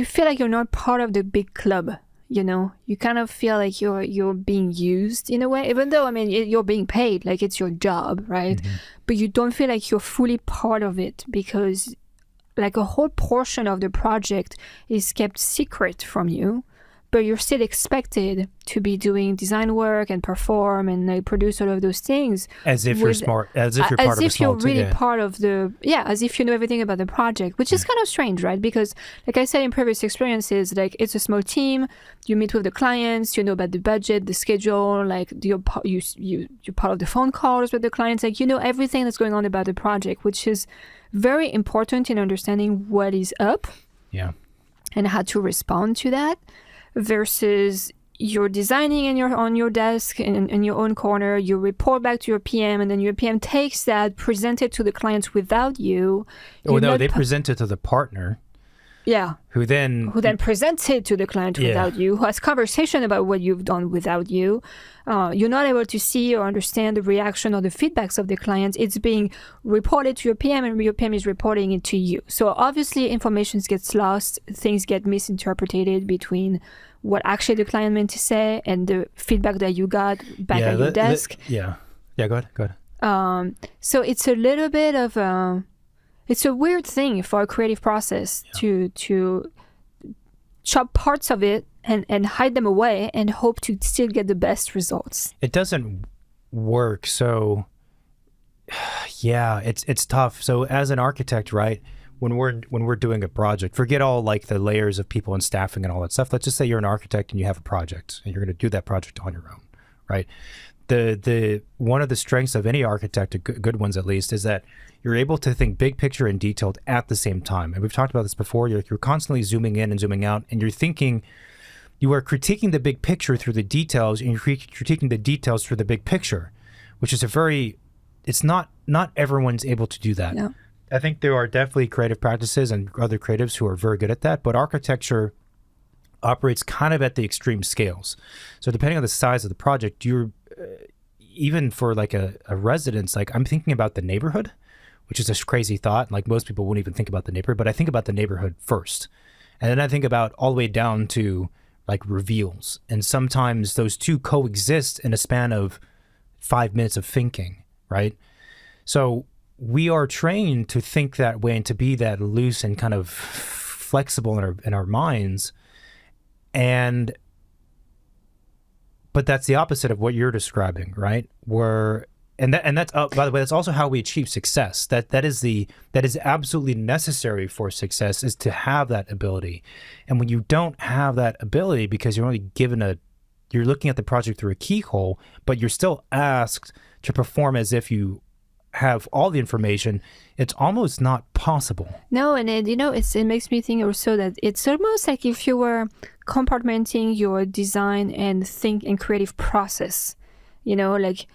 [SPEAKER 2] feel like you're not part of the big club, You kind of feel like you're being used in a way, even though, you're being paid, like it's your job, right? Mm-hmm. But you don't feel like you're fully part of it because like a whole portion of the project is kept secret from you, but you're still expected to be doing design work and perform and produce all of those things.
[SPEAKER 1] As if you're smart, as if you're part of a small team.
[SPEAKER 2] As if you're really part of as if you know everything about the project, which is kind of strange, right? Because like I said in previous experiences, like it's a small team, you meet with the clients, you know about the budget, the schedule, like you're part of the phone calls with the clients, like you know everything that's going on about the project, which is very important in understanding what is up and how to respond to that. Versus you're designing and you're on your desk in your own corner, you report back to your PM, and then your PM takes that, present it to the clients without you.
[SPEAKER 1] They present it to the partner.
[SPEAKER 2] Yeah.
[SPEAKER 1] Who then
[SPEAKER 2] presents it to the client without you, who has conversation about what you've done without you. You're not able to see or understand the reaction or the feedbacks of the clients. It's being reported to your PM, and your PM is reporting it to you. So obviously information gets lost, things get misinterpreted between what actually the client meant to say and the feedback that you got back at your desk.
[SPEAKER 1] Go ahead.
[SPEAKER 2] So it's a little bit of it's a weird thing for a creative process to chop parts of it and hide them away and hope to still get the best results.
[SPEAKER 1] It doesn't work. So it's tough. So as an architect, right, when we're doing a project, forget all like the layers of people and staffing and all that stuff. Let's just say you're an architect and you have a project and you're going to do that project on your own, right? The one of the strengths of any architect, good ones at least, is that you're able to think big picture and detailed at the same time. And we've talked about this before. You're constantly zooming in and zooming out, and you are critiquing the big picture through the details, and you're critiquing the details through the big picture, which is it's not everyone's able to do that.
[SPEAKER 2] Yeah.
[SPEAKER 1] I think there are definitely creative practices and other creatives who are very good at that, but architecture operates kind of at the extreme scales. So depending on the size of the project, you're even for like a residence, like I'm thinking about the neighborhood, which is a crazy thought. Like most people wouldn't even think about the neighborhood, but I think about the neighborhood first. And then I think about all the way down to like reveals. And sometimes those two coexist in a span of 5 minutes of thinking, right? So we are trained to think that way and to be that loose and kind of flexible in our minds. But that's the opposite of what you're describing, right? That's by the way, that's also how we achieve success. That is absolutely necessary for success, is to have that ability. And when you don't have that ability, because you're only given you're looking at the project through a keyhole, but you're still asked to perform as if you have all the information, it's almost not possible.
[SPEAKER 2] No, and it makes me think also that it's almost like if you were compartmenting your design and creative process, like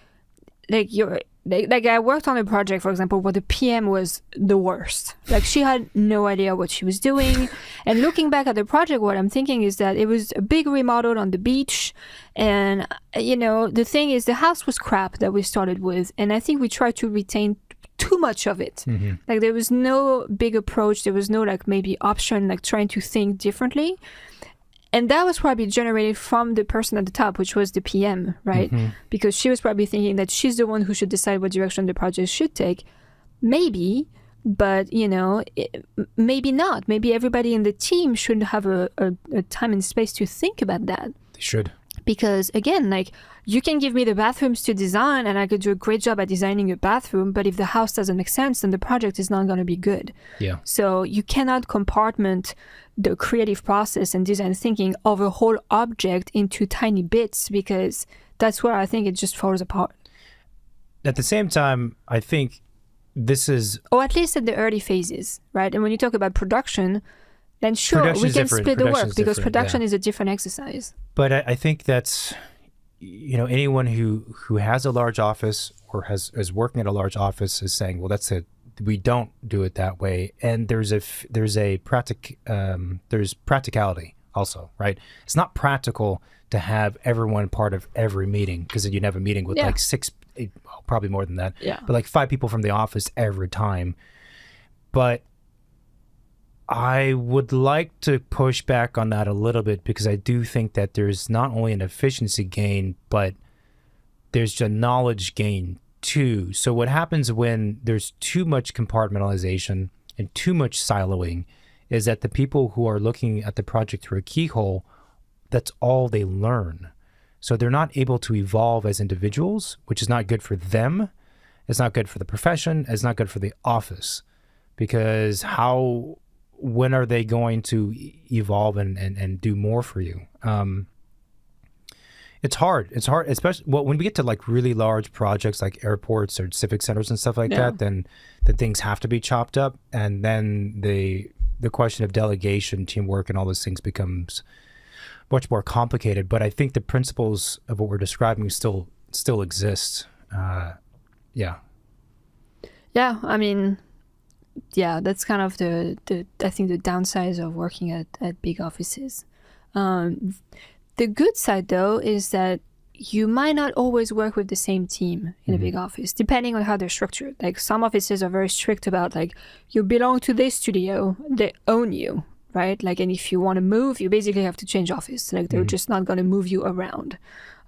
[SPEAKER 2] I worked on a project, for example, where the PM was the worst. Like, she had no idea what she was doing. And looking back at the project, what I'm thinking is that it was a big remodel on the beach. And, the thing is, the house was crap that we started with. And I think we tried to retain too much of it. Mm-hmm. Like, there was no big approach. There was no, like, maybe option, like trying to think differently. And that was probably generated from the person at the top, which was the PM, right? Mm-hmm. Because she was probably thinking that she's the one who should decide what direction the project should take. Maybe, but, maybe not. Maybe everybody in the team should have a time and space to think about that.
[SPEAKER 1] They should.
[SPEAKER 2] Because, again, like, you can give me the bathrooms to design and I could do a great job at designing a bathroom, but if the house doesn't make sense, then the project is not going to be good.
[SPEAKER 1] Yeah.
[SPEAKER 2] So you cannot compartment the creative process and design thinking of a whole object into tiny bits, because that's where I think it just falls apart.
[SPEAKER 1] At the same time, I think this is...
[SPEAKER 2] Or at least at the early phases, right? And when you talk about production, then sure, we can split the work, because production is a different exercise.
[SPEAKER 1] But I think that's, anyone who has a large office or is working at a large office is saying, well, that's it. We don't do it that way. And there's practicality also, right? It's not practical to have everyone part of every meeting, because then you'd have a meeting with like 6, probably more than that, but like 5 people from the office every time. But I would like to push back on that a little bit, because I do think that there's not only an efficiency gain, but there's a knowledge gain too. So what happens when there's too much compartmentalization and too much siloing is that the people who are looking at the project through a keyhole, that's all they learn. So they're not able to evolve as individuals, which is not good for them. It's not good for the profession. It's not good for the office, because when are they going to evolve and do more for you? It's hard, especially when we get to like really large projects like airports or civic centers and stuff like that, then the things have to be chopped up. And then the question of delegation, teamwork, and all those things becomes much more complicated. But I think the principles of what we're describing still exist. Yeah,
[SPEAKER 2] I mean, that's kind of I think the downsides of working at big offices. The good side, though, is that you might not always work with the same team in a big office, depending on how they're structured. Like, some offices are very strict about, like, you belong to this studio, they own you, right? Like, and if you want to move, you basically have to change office. Like, they're just not going to move you around,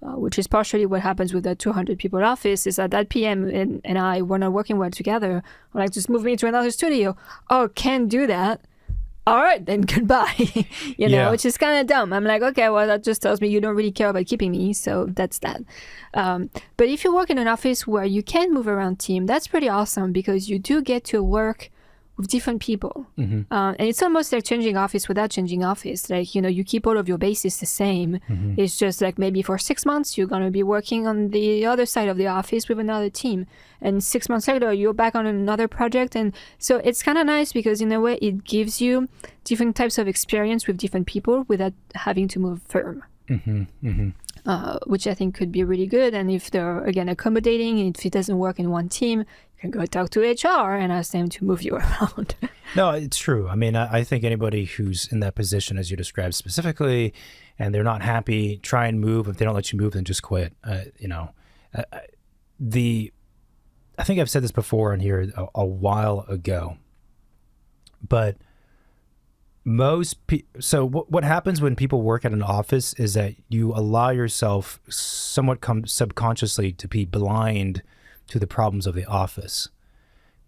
[SPEAKER 2] which is partially what happens with that 200 people office, is that PM and I, we're not working well together. We're like, just move me to another studio. Oh, can't do that. All right, then goodbye, which is kind of dumb. I'm like, okay, well, that just tells me you don't really care about keeping me, so that's that. But if you work in an office where you can move around team, that's pretty awesome, because you do get to work with different people. And it's almost like changing office without changing office. Like, you keep all of your bases the same. It's just like maybe for 6 months, you're going to be working on the other side of the office with another team. And 6 months later, you're back on another project. And so it's kind of nice, because in a way, it gives you different types of experience with different people without having to move firm. Which I think could be really good. And if they're, again, accommodating, if it doesn't work in one team, you can go talk to HR and ask them to move you around.
[SPEAKER 1] No, it's true. I mean, I think anybody who's in that position, as you described specifically, and they're not happy, try and move. If they don't let you move, then just quit. I think I've said this before on here a while ago, but so what happens when people work at an office is that you allow yourself somewhat subconsciously to be blind to the problems of the office,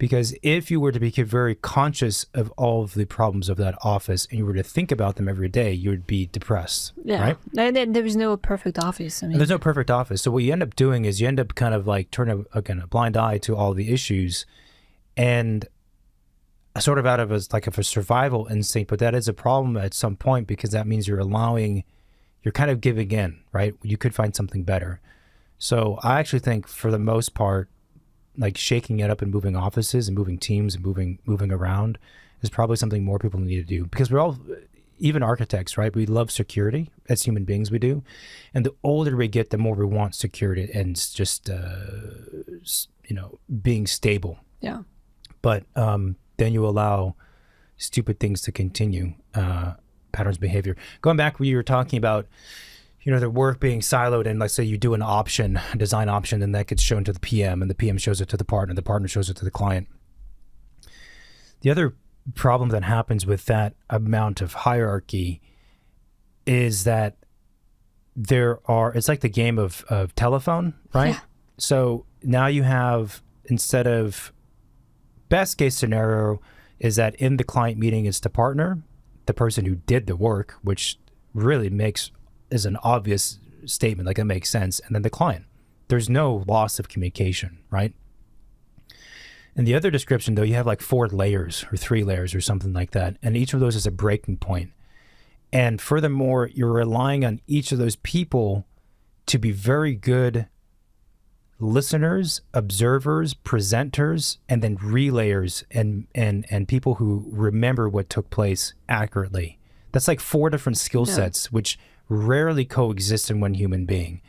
[SPEAKER 1] Because if you were to be very conscious of all of the problems of that office and you were to think about them every day, you would be depressed, right?
[SPEAKER 2] And then there is no perfect office. I mean,
[SPEAKER 1] there's no perfect office. So what you end up doing is you end up kind of like turning a blind eye to all the issues, and sort of out of a survival instinct. But that is a problem at some point, because that means you're kind of giving in, right? You could find something better. So I actually think for the most part, like shaking it up and moving offices and moving teams and moving around is probably something more people need to do, because we're all, even architects, right? We love security as human beings, we do. And the older we get, the more we want security and just, being stable.
[SPEAKER 2] Yeah.
[SPEAKER 1] But then you allow stupid things to continue, patterns of behavior. Going back where you were talking about, the work being siloed, and let's say you do a design option, and that gets shown to the PM, and the PM shows it to the partner shows it to the client. The other problem that happens with that amount of hierarchy is that it's like the game of telephone, right?
[SPEAKER 2] Yeah.
[SPEAKER 1] So now you have, instead of, best case scenario is that in the client meeting, it's the partner, the person who did the work, which really is an obvious statement, like it makes sense, and then the client. There's no loss of communication, right? In the other description, though, you have like 4 layers or 3 layers or something like that, and each of those is a breaking point. And furthermore, you're relying on each of those people to be very good listeners, observers, presenters, and then relayers and people who remember what took place accurately. That's like 4 different skill sets, which rarely coexist in one human being.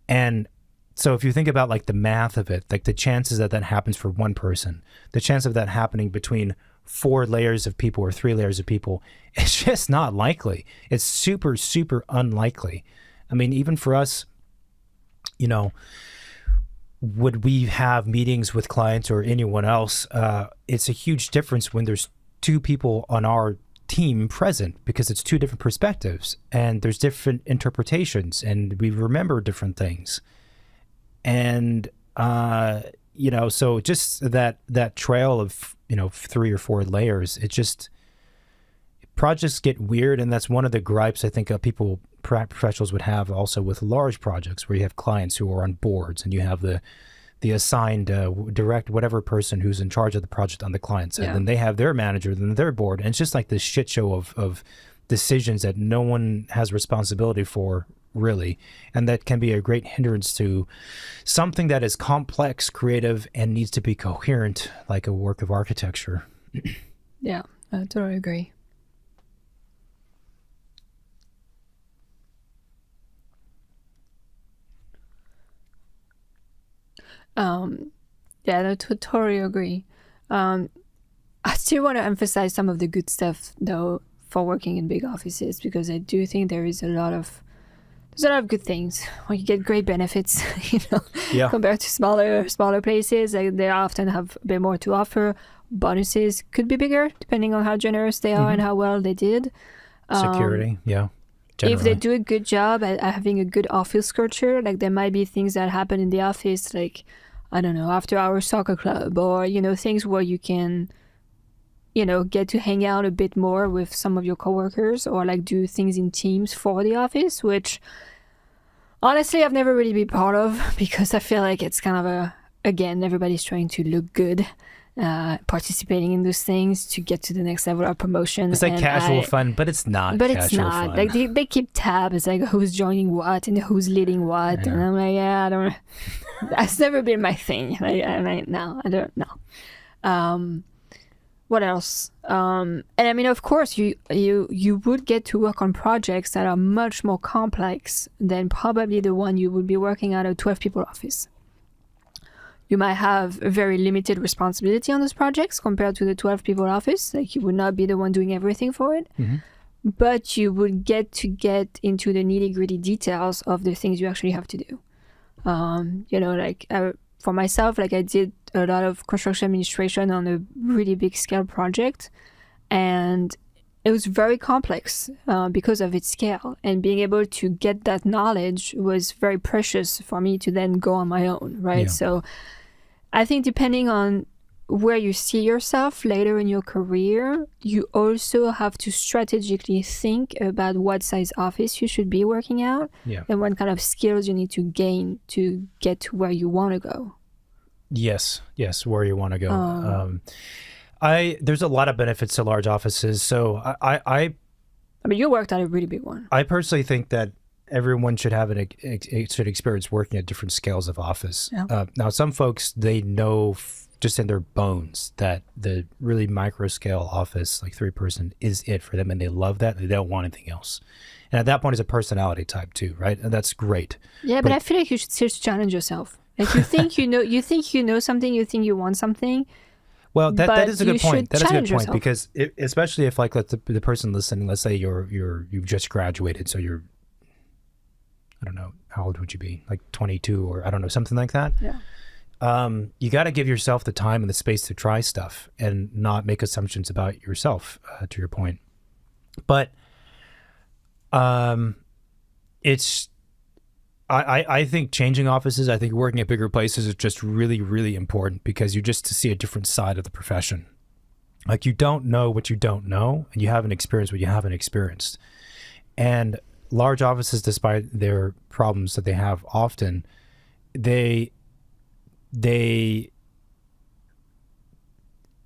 [SPEAKER 1] And so if you think about like the math of it, like the chances that happens for one person, the chance of that happening between 4 layers of people or 3 layers of people, it's just not likely. It's super, super unlikely. I mean, even for us, would we have meetings with clients or anyone else? It's a huge difference when there's 2 people on our team present, because it's 2 different perspectives and there's different interpretations and we remember different things. And, so just that trail of, 3 or 4 layers, projects get weird. And that's one of the gripes I think professionals would have also with large projects, where you have clients who are on boards and you have the assigned direct whatever person who's in charge of the project on the client side. Then they have their manager, then their board. And it's just like this shit show of decisions that no one has responsibility for, really. And that can be a great hindrance to something that is complex, creative, and needs to be coherent, like a work of architecture.
[SPEAKER 2] Yeah, I totally agree. I totally agree. I still want to emphasize some of the good stuff, though, for working in big offices, because I do think there's a lot of good things. Well, you get great benefits, compared to smaller places. They often have a bit more to offer. Bonuses could be bigger depending on how generous they are and how well they did.
[SPEAKER 1] Security, generally.
[SPEAKER 2] If they do a good job at having a good office culture, like there might be things that happen in the office, like, I don't know, after our soccer club, or, things where you can, get to hang out a bit more with some of your coworkers, or like do things in teams for the office, which honestly I've never really been part of, because I feel like it's kind of again, everybody's trying to look good, participating in those things to get to the next level of promotion.
[SPEAKER 1] It's like casual fun, but it's not.
[SPEAKER 2] But it's not. Fun. Like they keep tabs, like who's joining what and who's leading what, and I'm like, I don't. That's never been my thing. No, I don't know. What else? And I mean, of course, you would get to work on projects that are much more complex than probably the one you would be working at a 12-people office. You might have a very limited responsibility on those projects compared to the 12-people office. Like, you would not be the one doing everything for it. But you would get into the nitty-gritty details of the things you actually have to do. For myself, like I did a lot of construction administration on a really big scale project, and it was very complex because of its scale, and being able to get that knowledge was very precious for me to then go on my own, right? So I think depending on where you see yourself later in your career, you also have to strategically think about what size office you should be working out and what kind of skills you need to gain to get to where you want to go.
[SPEAKER 1] Yes, where you want to go. There's a lot of benefits to large offices. So I
[SPEAKER 2] mean, you worked at a really big one.
[SPEAKER 1] I personally think that everyone should have should experience working at different scales of office. Yeah. Now, some folks, they know just in their bones that the really micro scale office, like 3-person, is it for them, and they love that. They don't want anything else. And at that point, it's a personality type too, right? And that's great.
[SPEAKER 2] Yeah, but I feel like you should still challenge yourself. Like you think you know something, you think you want something.
[SPEAKER 1] Well, that is a good point. That is a good point
[SPEAKER 2] yourself.
[SPEAKER 1] Because especially if like the person listening, let's say you've just graduated, so you're, I don't know, how old would you be? Like 22 or I don't know, something like that.
[SPEAKER 2] Yeah.
[SPEAKER 1] You got to give yourself the time and the space to try stuff and not make assumptions about yourself, to your point. But I think changing offices, I think working at bigger places is just really, really important because you just to see a different side of the profession. Like you don't know what you don't know, and you haven't experienced what you haven't experienced. And large offices, despite their problems that they have often,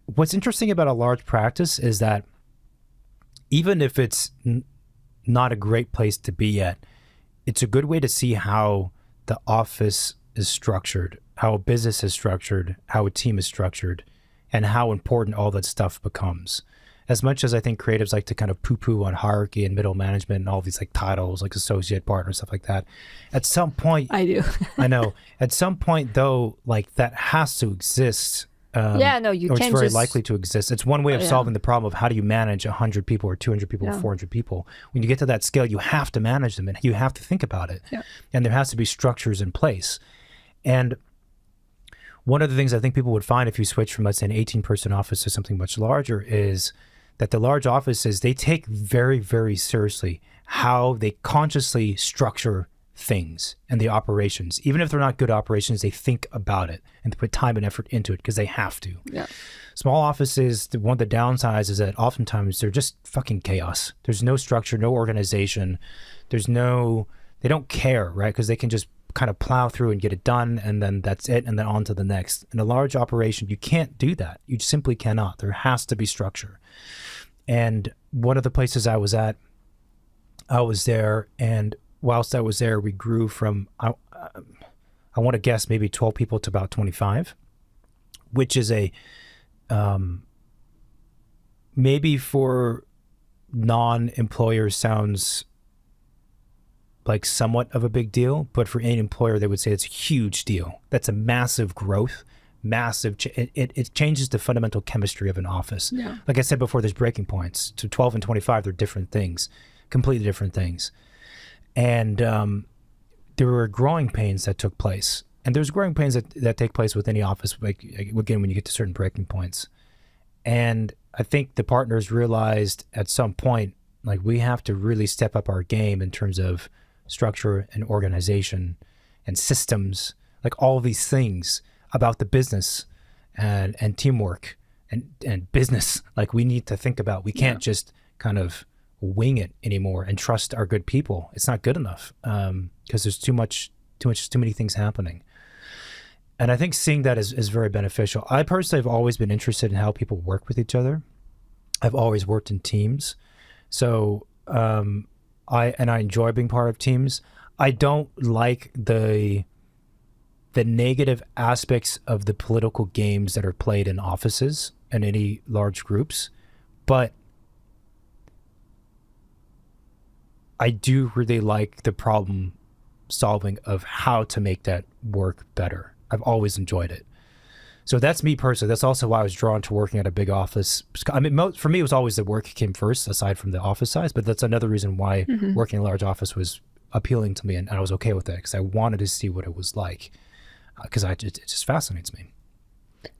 [SPEAKER 1] what's interesting about a large practice is that even if it's not a great place to be at, it's a good way to see how the office is structured, how a business is structured, how a team is structured, and how important all that stuff becomes. As much as I think creatives like to kind of poo-poo on hierarchy and middle management and all these like titles, like associate partner, stuff like that, at some point...
[SPEAKER 2] I do.
[SPEAKER 1] I know. At some point, though, like that has to exist.
[SPEAKER 2] You can't
[SPEAKER 1] it's very likely to exist. It's one way of solving the problem of how do you manage 100 people or 200 people or 400 people. When you get to that scale, you have to manage them and you have to think about it. Yeah. And there has to be structures in place. And one of the things I think people would find if you switch from, let's say, an 18-person office to something much larger is that the large offices, they take very, very seriously how they consciously structure things and the operations. Even if they're not good operations, they think about it and they put time and effort into it because they have to. Yeah. Small offices, one of the downsides is that oftentimes they're just fucking chaos. There's no structure, no organization. They don't care, right? Because they can just kind of plow through and get it done, and then that's it, and then on to the next. In a large operation, you can't do that. You simply cannot. There has to be structure. And one of the places I was at, I was there, and whilst I was there, we grew from, I want to guess, maybe 12 people to about 25, which is maybe for non-employers sounds like somewhat of a big deal, but for any employer, they would say it's a huge deal. That's a massive growth, it changes the fundamental chemistry of an office. Yeah. Like I said before, there's breaking points. To 12 and 25, they're different things, completely different things. And there were growing pains that took place. And there's growing pains that take place with any office, like again, when you get to certain breaking points. And I think the partners realized at some point, like we have to really step up our game in terms of structure and organization and systems, like all these things about the business and teamwork and business. Like we need to think about, we can't just kind of wing it anymore and trust our good people. It's not good enough because there's too many things happening. And I think seeing that is very beneficial. I personally have always been interested in how people work with each other. I've always worked in teams. So I enjoy being part of teams. I don't like the negative aspects of the political games that are played in offices and any large groups, but I do really like the problem solving of how to make that work better. I've always enjoyed it. So that's me personally. That's also why I was drawn to working at a big office. I mean, for me, it was always the work came first, aside from the office size. But that's another reason why working in a large office was appealing to me, and I was okay with that because I wanted to see what it was like. Because it just fascinates me.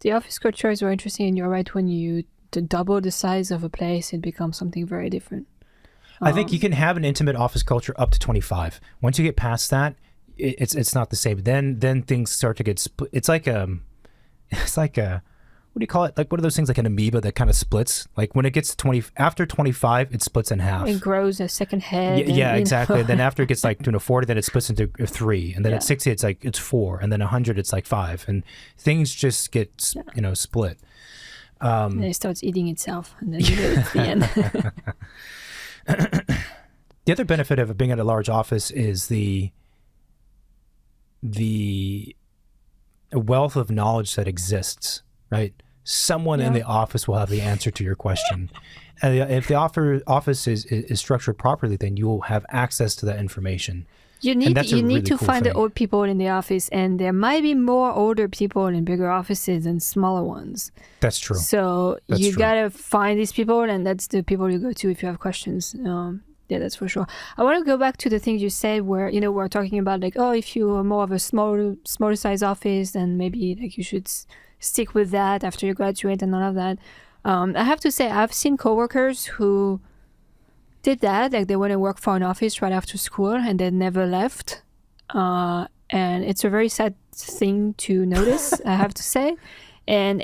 [SPEAKER 2] The office culture is very interesting, and you're right. When you double the size of a place, it becomes something very different.
[SPEAKER 1] I think you can have an intimate office culture up to 25. Once you get past that, it's not the same. Then things start to get split. It's like what do you call it? Like, what are those things like an amoeba that kind of splits? Like when it gets to after 25, it splits in half.
[SPEAKER 2] It grows a second head.
[SPEAKER 1] Yeah, exactly. And then after it gets like 40, then it splits into 3. And then at 60, it's 4. And then 100, it's like 5. And things just get, split.
[SPEAKER 2] And it starts eating itself. And then it's the end.
[SPEAKER 1] The other benefit of being at a large office is the wealth of knowledge that exists, right? Someone in the office will have the answer to your question. And if the office is structured properly, then you will have access to that information.
[SPEAKER 2] You need to find the old people in the office, and there might be more older people in bigger offices than smaller ones.
[SPEAKER 1] That's true.
[SPEAKER 2] So you gotta find these people, and that's the people you go to if you have questions. Yeah, that's for sure. I want to go back to the things you said where, we're talking about like, oh, if you're more of a smaller size office, then maybe like you should stick with that after you graduate and all of that. I have to say, I've seen coworkers who did that. Like they went and worked for an office right after school and they never left. And it's a very sad thing to notice, I have to say. And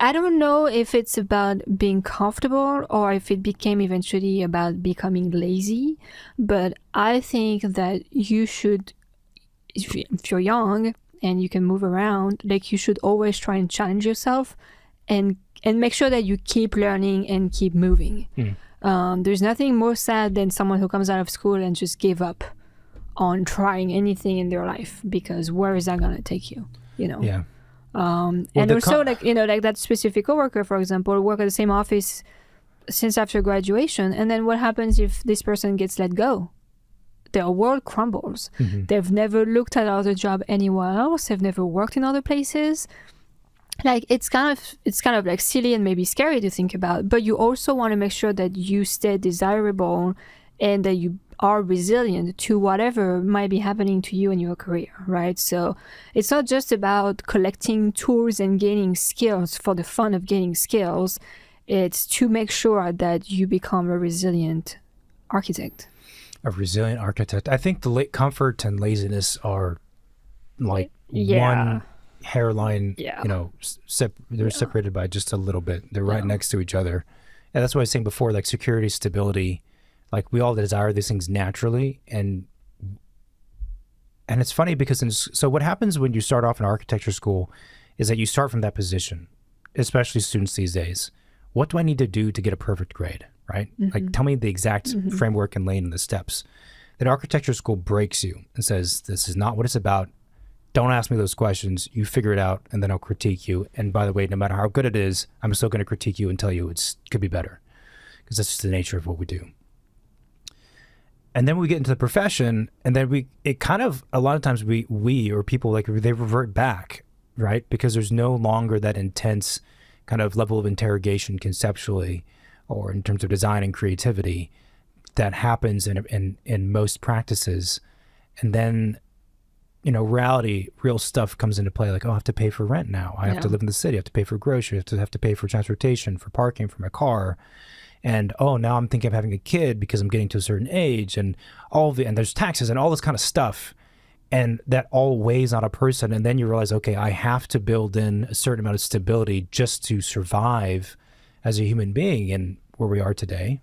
[SPEAKER 2] I don't know if it's about being comfortable or if it became eventually about becoming lazy, but I think that you should, if you're young and you can move around, like you should always try and challenge yourself and make sure that you keep learning and keep moving. There's nothing more sad than someone who comes out of school and just give up on trying anything in their life, because where is that going to take you,
[SPEAKER 1] Yeah.
[SPEAKER 2] And also like that specific coworker, for example, work at the same office since after graduation, and then what happens if this person gets let go? Their world crumbles. They've never looked at other job anywhere else. They've never worked in other places. Like it's kind of like silly and maybe scary to think about, but you also want to make sure that you stay desirable and that you are resilient to whatever might be happening to you in your career, right? So it's not just about collecting tools and gaining skills for the fun of gaining skills. It's to make sure that you become a resilient architect.
[SPEAKER 1] A resilient architect. I think the comfort and laziness are like one hairline, they're separated by just a little bit. They're right next to each other. And that's what I was saying before, like security, stability. Like we all desire these things naturally, and it's funny because so what happens when you start off in architecture school is that you start from that position, especially students these days. What do I need to do to get a perfect grade, right? Like tell me the exact framework and lane and the steps. Then architecture school breaks you and says, this is not what it's about. Don't ask me those questions. You figure it out, and then I'll critique you. And by the way, no matter how good it is, I'm still going to critique you and tell you it could be better, because that's just the nature of what we do. And then we get into the profession, and then a lot of times we or people, like, they revert back, right? Because there's no longer that intense kind of level of interrogation conceptually or in terms of design and creativity that happens in most practices. And then, reality, real stuff comes into play, like, oh, I have to pay for rent now. I have to live in the city. I have to pay for groceries. I have to pay for transportation, for parking, for my car. And, oh, now I'm thinking of having a kid because I'm getting to a certain age, and and there's taxes and all this kind of stuff. And that all weighs on a person. And then you realize, okay, I have to build in a certain amount of stability just to survive as a human being and where we are today.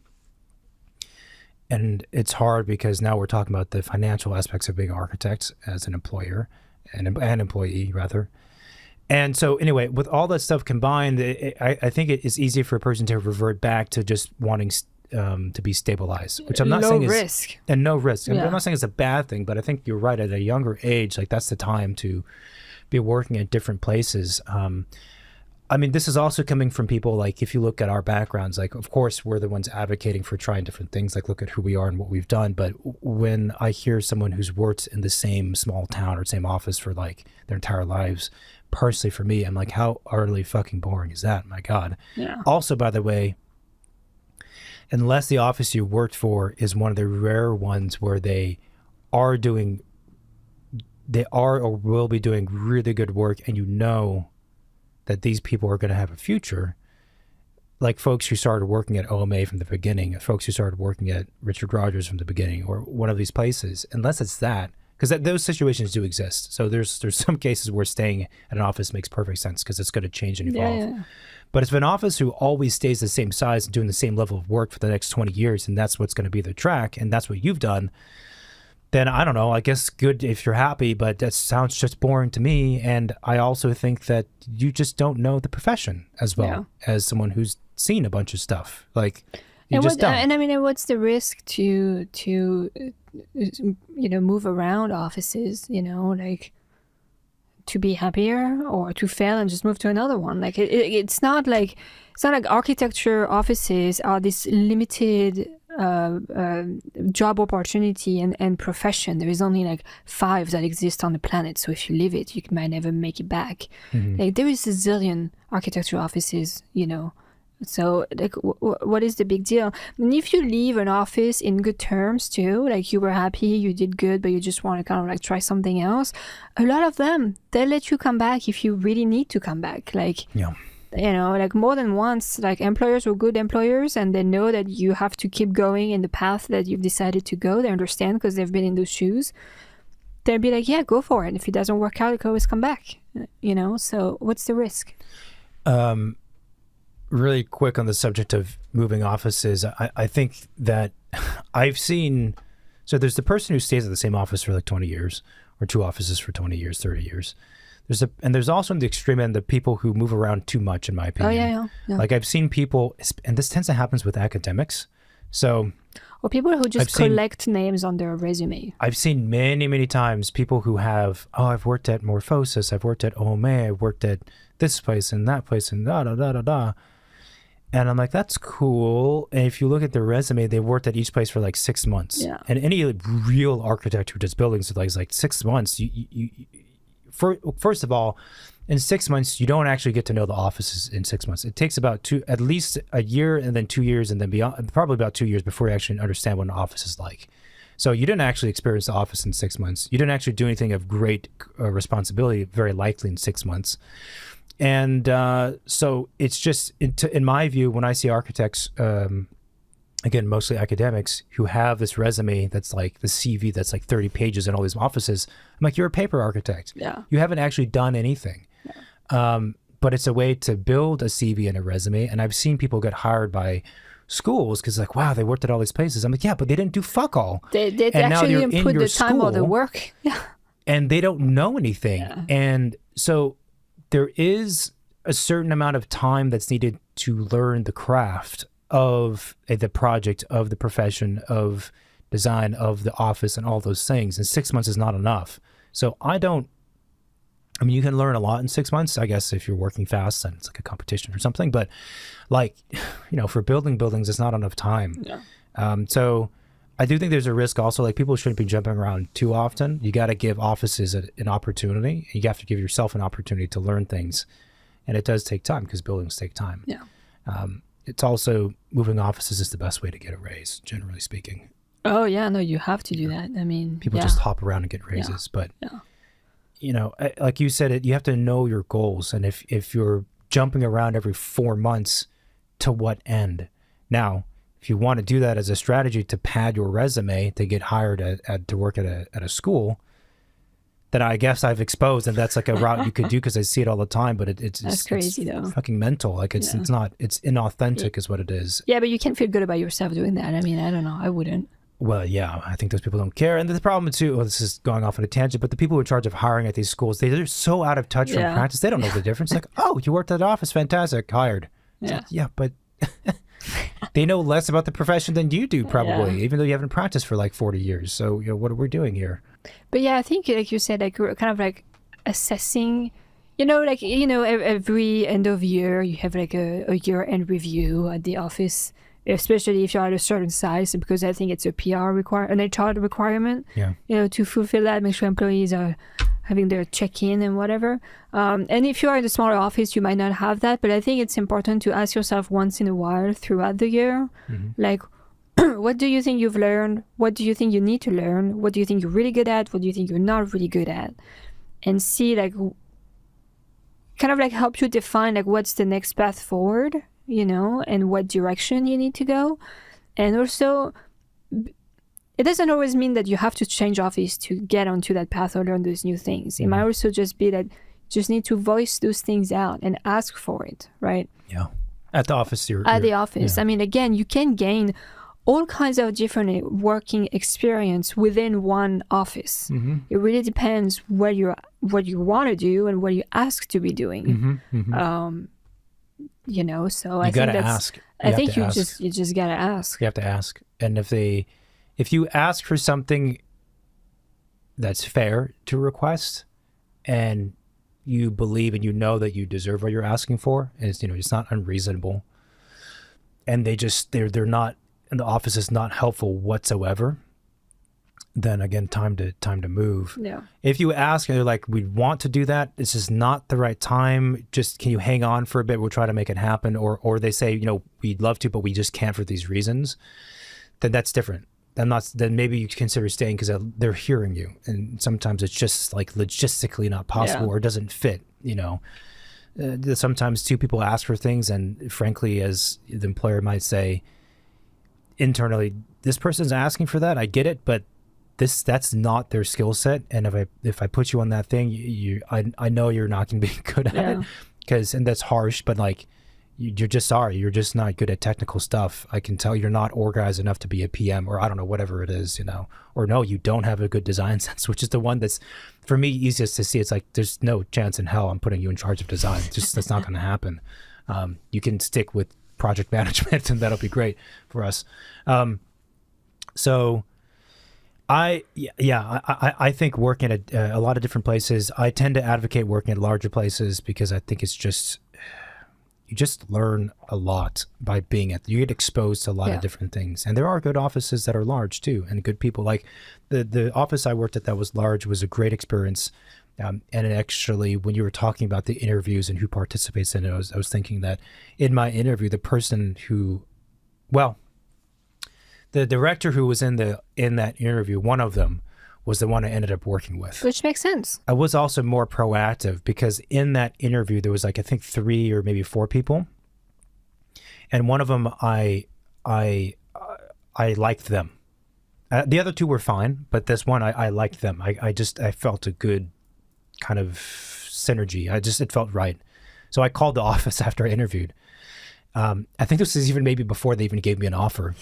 [SPEAKER 1] And it's hard because now we're talking about the financial aspects of being architects as an employer and an employee, rather. And so anyway, with all that stuff combined, I think it is easy for a person to revert back to just wanting to be stabilized, which I'm not saying is
[SPEAKER 2] risk.
[SPEAKER 1] And no risk. I'm not saying it's a bad thing, but I think you're right. At a younger age, like that's the time to be working at different places. I mean, this is also coming from people, like, if you look at our backgrounds, like, of course, we're the ones advocating for trying different things, like, look at who we are and what we've done. But when I hear someone who's worked in the same small town or same office for, like, their entire lives, personally for me, I'm like, how utterly fucking boring is that? My God.
[SPEAKER 2] Yeah.
[SPEAKER 1] Also, by the way, unless the office you worked for is one of the rare ones where they are or will be doing really good work, and you know that these people are going to have a future, like folks who started working at OMA from the beginning, folks who started working at Richard Rogers from the beginning, or one of these places, unless it's that, because those situations do exist. So there's some cases where staying at an office makes perfect sense because it's going to change and evolve. Yeah. But if an office who always stays the same size and doing the same level of work for the next 20 years, and that's what's going to be their track, and that's what you've done, then I don't know, I guess good if you're happy, but that sounds just boring to me. And I also think that you just don't know the profession as well as someone who's seen a bunch of stuff. Like, you just don't.
[SPEAKER 2] And I mean, what's the risk to move around offices, like to be happier or to fail and just move to another one? Like it's not like architecture offices are this limited job opportunity and profession. There is only like 5 that exist on the planet, so if you leave it, you might never make it back. Like there is a zillion architecture offices, so like what is the big deal? And if you leave an office in good terms too, like you were happy, you did good, but you just want to kind of like try something else, a lot of them, they'll let you come back if you really need to come back. Like like more than once, like employers were good employers and they know that you have to keep going in the path that you've decided to go. They understand because they've been in those shoes. They'll be like, yeah, go for it. If it doesn't work out, you can always come back, so what's the risk?
[SPEAKER 1] Really quick on the subject of moving offices, I think that I've seen, so there's the person who stays at the same office for like 20 years or 2 offices for 20 years, 30 years. There's also on the extreme end the people who move around too much, in my opinion. Yeah. Like I've seen people, and this tends to happen with academics. So,
[SPEAKER 2] or people who just collect names on their resume.
[SPEAKER 1] I've seen many, many times people who have, I've worked at Morphosis, I've worked at OMA, I've worked at this place and that place and da. And I'm like, that's cool. And if you look at their resume, they worked at each place for like 6 months. Yeah. And any real architect who does buildings is like 6 months. First of all, in 6 months, you don't actually get to know the offices in 6 months. It takes about at least a year and then 2 years and then beyond, probably about 2 years before you actually understand what an office is like. So you didn't actually experience the office in 6 months. You didn't actually do anything of great responsibility, very likely in 6 months. And so it's just, in my view, when I see architects, again, mostly academics, who have this resume that's like the CV that's like 30 pages in all these offices, I'm like, you're a paper architect. Yeah. You haven't actually done anything. Yeah. But it's a way to build a CV and a resume. And I've seen people get hired by schools because like, wow, they worked at all these places. I'm like, yeah, but they didn't do fuck all.
[SPEAKER 2] They actually didn't put the time or the work. Yeah.
[SPEAKER 1] And they don't know anything. Yeah. And so there is a certain amount of time that's needed to learn the craft of the project, of the profession, of design, of the office, and all those things. And 6 months is not enough. So you can learn a lot in 6 months, I guess, if you're working fast and it's like a competition or something. But like, for building buildings, it's not enough time. Yeah. So I do think there's a risk also, like people shouldn't be jumping around too often. You got to give offices an opportunity. You have to give yourself an opportunity to learn things. And it does take time because buildings take time. Yeah. It's also, moving offices is the best way to get a raise, generally speaking.
[SPEAKER 2] Oh, yeah. No, you have to do that. I mean,
[SPEAKER 1] people just hop around and get raises. Yeah. But, like you said, you have to know your goals. And if you're jumping around every 4 months, to what end? Now, if you want to do that as a strategy to pad your resume to get hired to work at a school, then I guess I've exposed, and that's like a route you could do because I see it all the time. But it's
[SPEAKER 2] crazy though.
[SPEAKER 1] Fucking mental. Like it's inauthentic is what it is.
[SPEAKER 2] Yeah, but you can feel good about yourself doing that. I mean, I don't know. I wouldn't.
[SPEAKER 1] Well, yeah, I think those people don't care. And the problem too, this is going off on a tangent, but the people who are in charge of hiring at these schools, they're so out of touch from practice. They don't know the difference. Like, oh, you worked at the office, fantastic, hired. Yeah, like, yeah, but they know less about the profession than you do, probably, even though you haven't practiced for like 40 years. So, what are we doing here?
[SPEAKER 2] But yeah, I think, like you said, like we're kind of like assessing, every end of year, you have like a year-end review at the office, especially if you're at a certain size, because I think it's a an HR requirement, to fulfill that, make sure employees are having their check-in and whatever. And if you are in a smaller office, you might not have that, but I think it's important to ask yourself once in a while throughout the year, like, what do you think you've learned? What do you think you need to learn? What do you think you're really good at? What do you think you're not really good at? And see, like, kind of like help you define, like, what's the next path forward, and what direction you need to go. And also, it doesn't always mean that you have to change office to get onto that path or learn those new things. It might also just be that you just need to voice those things out and ask for it, right?
[SPEAKER 1] Yeah. At the office,
[SPEAKER 2] the office. Yeah. I mean, again, you can gain all kinds of different working experience within one office. It really depends what you want to do and what you ask to be doing. You know, so I think that's. I think you just gotta ask.
[SPEAKER 1] You have to ask, and if you ask for something that's fair to request, and you believe and you know that you deserve what you're asking for, and it's not unreasonable, and they're not. And the office is not helpful whatsoever, then again, time to move.
[SPEAKER 2] Yeah.
[SPEAKER 1] If you ask and they're like, we want to do that, this is not the right time, just can you hang on for a bit, we'll try to make it happen, or they say, we'd love to, but we just can't for these reasons, then that's different. Then maybe you consider staying because they're hearing you, and sometimes it's just like logistically not possible or it doesn't fit, sometimes two people ask for things, and frankly, as the employer might say, internally, this person's asking for that. I get it, but that's not their skill set. And if I put you on that thing, I know you're not going to be good at it, and that's harsh. But like, you're just not good at technical stuff. I can tell you're not organized enough to be a PM, or I don't know, whatever it is, or no, you don't have a good design sense, which is the one that's for me easiest to see. It's like there's no chance in hell I'm putting you in charge of design. That's not going to happen. You can stick with project management and that'll be great for us. So I think working at a lot of different places, I tend to advocate working at larger places because I think you just learn a lot by being you get exposed to a lot of different things. And there are good offices that are large too, and good people. Like the office I worked at that was large was a great experience. And actually, when you were talking about the interviews and who participates in it, I was thinking that in my interview, the person the director who was in that interview, one of them was the one I ended up working with.
[SPEAKER 2] Which makes sense.
[SPEAKER 1] I was also more proactive because in that interview, there was I think 3 or maybe 4 people. And one of them, I liked them. The other 2 were fine, but this one, I liked them. I felt a good kind of synergy. It felt right. So I called the office after I interviewed. I think this is even maybe before they even gave me an offer.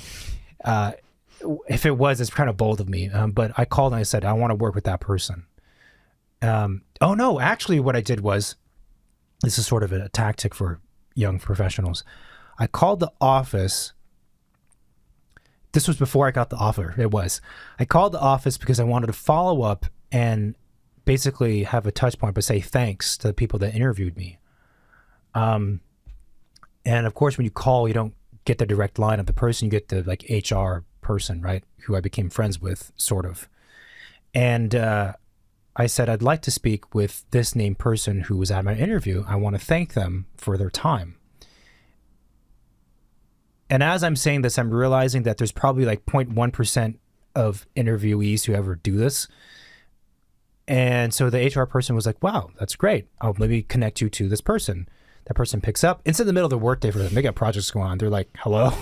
[SPEAKER 1] If it was, it's kind of bold of me. But I called and I said, I want to work with that person. Oh no, actually what I did was, this is sort of a tactic for young professionals. I called the office. This was before I got the offer. I called the office because I wanted to follow up and basically have a touch point, but say thanks to the people that interviewed me. And of course, when you call, you don't get the direct line of the person, you get the like HR person, right? Who I became friends with, sort of. And I said, I'd like to speak with this named person who was at my interview. I want to thank them for their time. And as I'm saying this, I'm realizing that there's probably like 0.1% of interviewees who ever do this. And so the HR person was like, wow, that's great. I'll maybe connect you to this person. That person picks up. It's in the middle of the workday for them. They got projects going on. They're like, hello?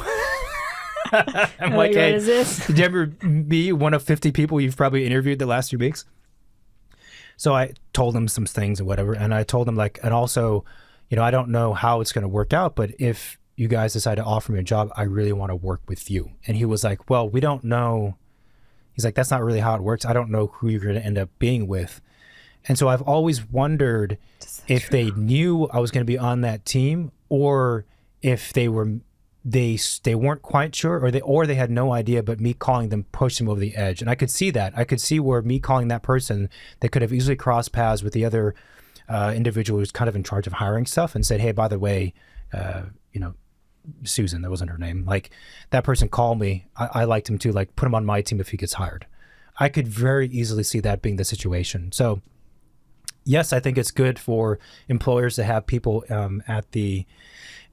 [SPEAKER 1] I'm like, hey,
[SPEAKER 2] what is this?
[SPEAKER 1] Did you ever be one of 50 people you've probably interviewed the last few weeks? So I told him some things and whatever. And I told him and also, I don't know how it's going to work out, but if you guys decide to offer me a job, I really want to work with you. And he was like, well, we don't know. He's like, that's not really how it works. I don't know who you're going to end up being with. And so I've always wondered if they knew I was going to be on that team, or if they weren't quite sure, or they had no idea, but me calling them pushed them over the edge. And I could see that. I could see where me calling that person, they could have easily crossed paths with the other individual who's kind of in charge of hiring stuff and said, hey, by the way, Susan, that wasn't her name. Like, that person called me. I liked him too. Like, put him on my team if he gets hired. I could very easily see that being the situation. So yes, I think it's good for employers to have people at the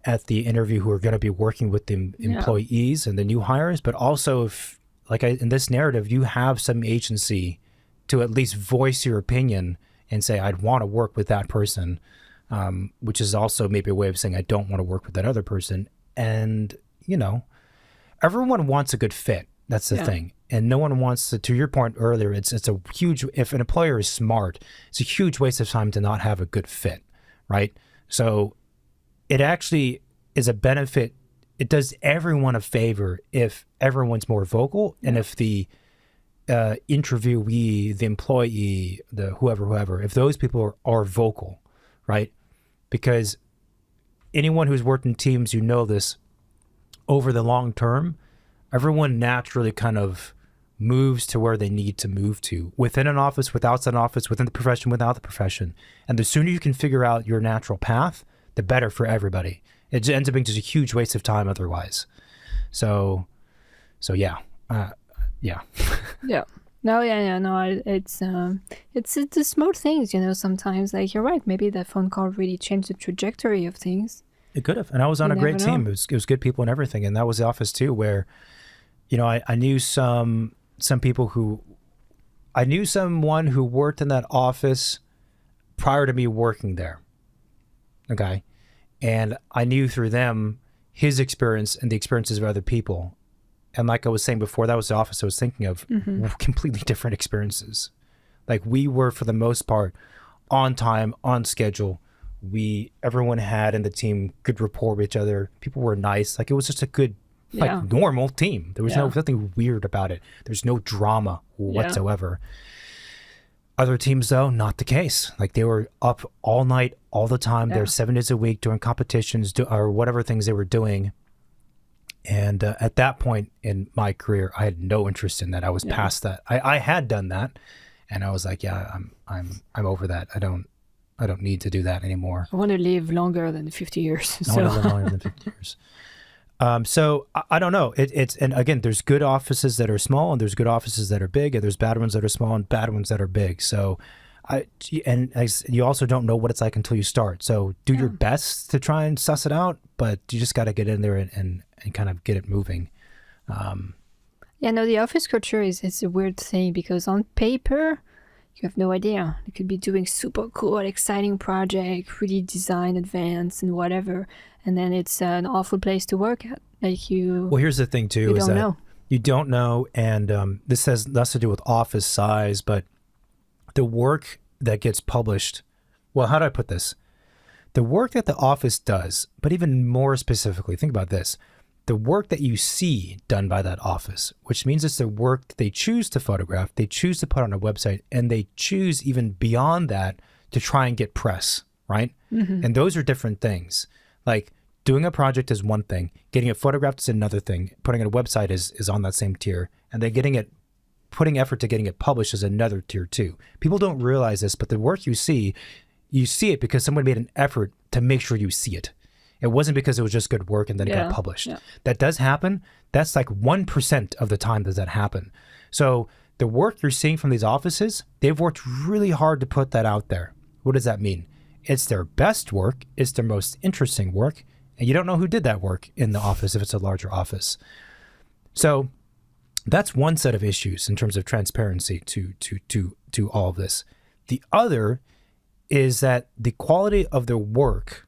[SPEAKER 1] interview who are going to be working with the employees and the new hires, but also if, in this narrative, you have some agency to at least voice your opinion and say, I'd want to work with that person, which is also maybe a way of saying I don't want to work with that other person. And, everyone wants a good fit. That's the thing. And no one wants to your point earlier, it's a huge, if an employer is smart, it's a huge waste of time to not have a good fit, right? So it actually is a benefit. It does everyone a favor if everyone's more vocal, and if the interviewee, the employee, the whoever, if those people are vocal, right? Because anyone who's worked in teams, you know this, over the long term, everyone naturally kind of moves to where they need to move to, within an office, with outside an office, within the profession, without the profession. And the sooner you can figure out your natural path, the better for everybody. It ends up being just a huge waste of time otherwise. So yeah. Yeah.
[SPEAKER 2] Yeah. No, it's the small things, sometimes, like, you're right, maybe that phone call really changed the trajectory of things.
[SPEAKER 1] It could have. And I was on a great team. It was good people and everything. And that was the office too, where, I knew some people I knew someone who worked in that office prior to me working there. Okay. And I knew through them his experience and the experiences of other people. And like I was saying before, that was the office I was thinking of, completely different experiences. Like, we were, for the most part, on time, on schedule. Everyone had in the team good rapport with each other. People were nice. Like, it was just a good, normal team. There was nothing weird about it. There's no drama whatsoever. Other teams, though, not the case. Like, they were up all night, all the time. They're 7 days a week doing competitions or whatever things they were doing. And at that point in my career, I had no interest in that. I was past that. I had done that, and I was like, I'm over that. I don't need to do that anymore.
[SPEAKER 2] I want to live longer than 50 years.
[SPEAKER 1] I want to live longer than 50 years. So I don't know. And again, there's good offices that are small, and there's good offices that are big, and there's bad ones that are small and bad ones that are big. So you also don't know what it's like until you start. So do your best to try and suss it out, but you just got to get in there and kind of get it moving.
[SPEAKER 2] The office culture it's a weird thing, because on paper, you have no idea. You could be doing super cool, exciting project, really design advanced and whatever, and then it's an awful place to work at. Well,
[SPEAKER 1] here's the thing too, is that you don't know, and this has less to do with office size, but the work that gets published, well, how do I put this? The work that the office does, but even more specifically, think about this. The work that you see done by that office, which means it's the work they choose to photograph, they choose to put on a website, and they choose even beyond that to try and get press, right? And those are different things. Like, doing a project is one thing, getting it photographed is another thing, putting it on a website is on that same tier, and then putting effort to getting it published is another tier too. People don't realize this, but the work you see it because someone made an effort to make sure you see it. It wasn't because it was just good work and then it got published. Yeah. That does happen. That's like 1% of the time does that happen. So the work you're seeing from these offices, they've worked really hard to put that out there. What does that mean? It's their best work. It's their most interesting work. And you don't know who did that work in the office if it's a larger office. So that's one set of issues in terms of transparency to all of this. The other is that the quality of their work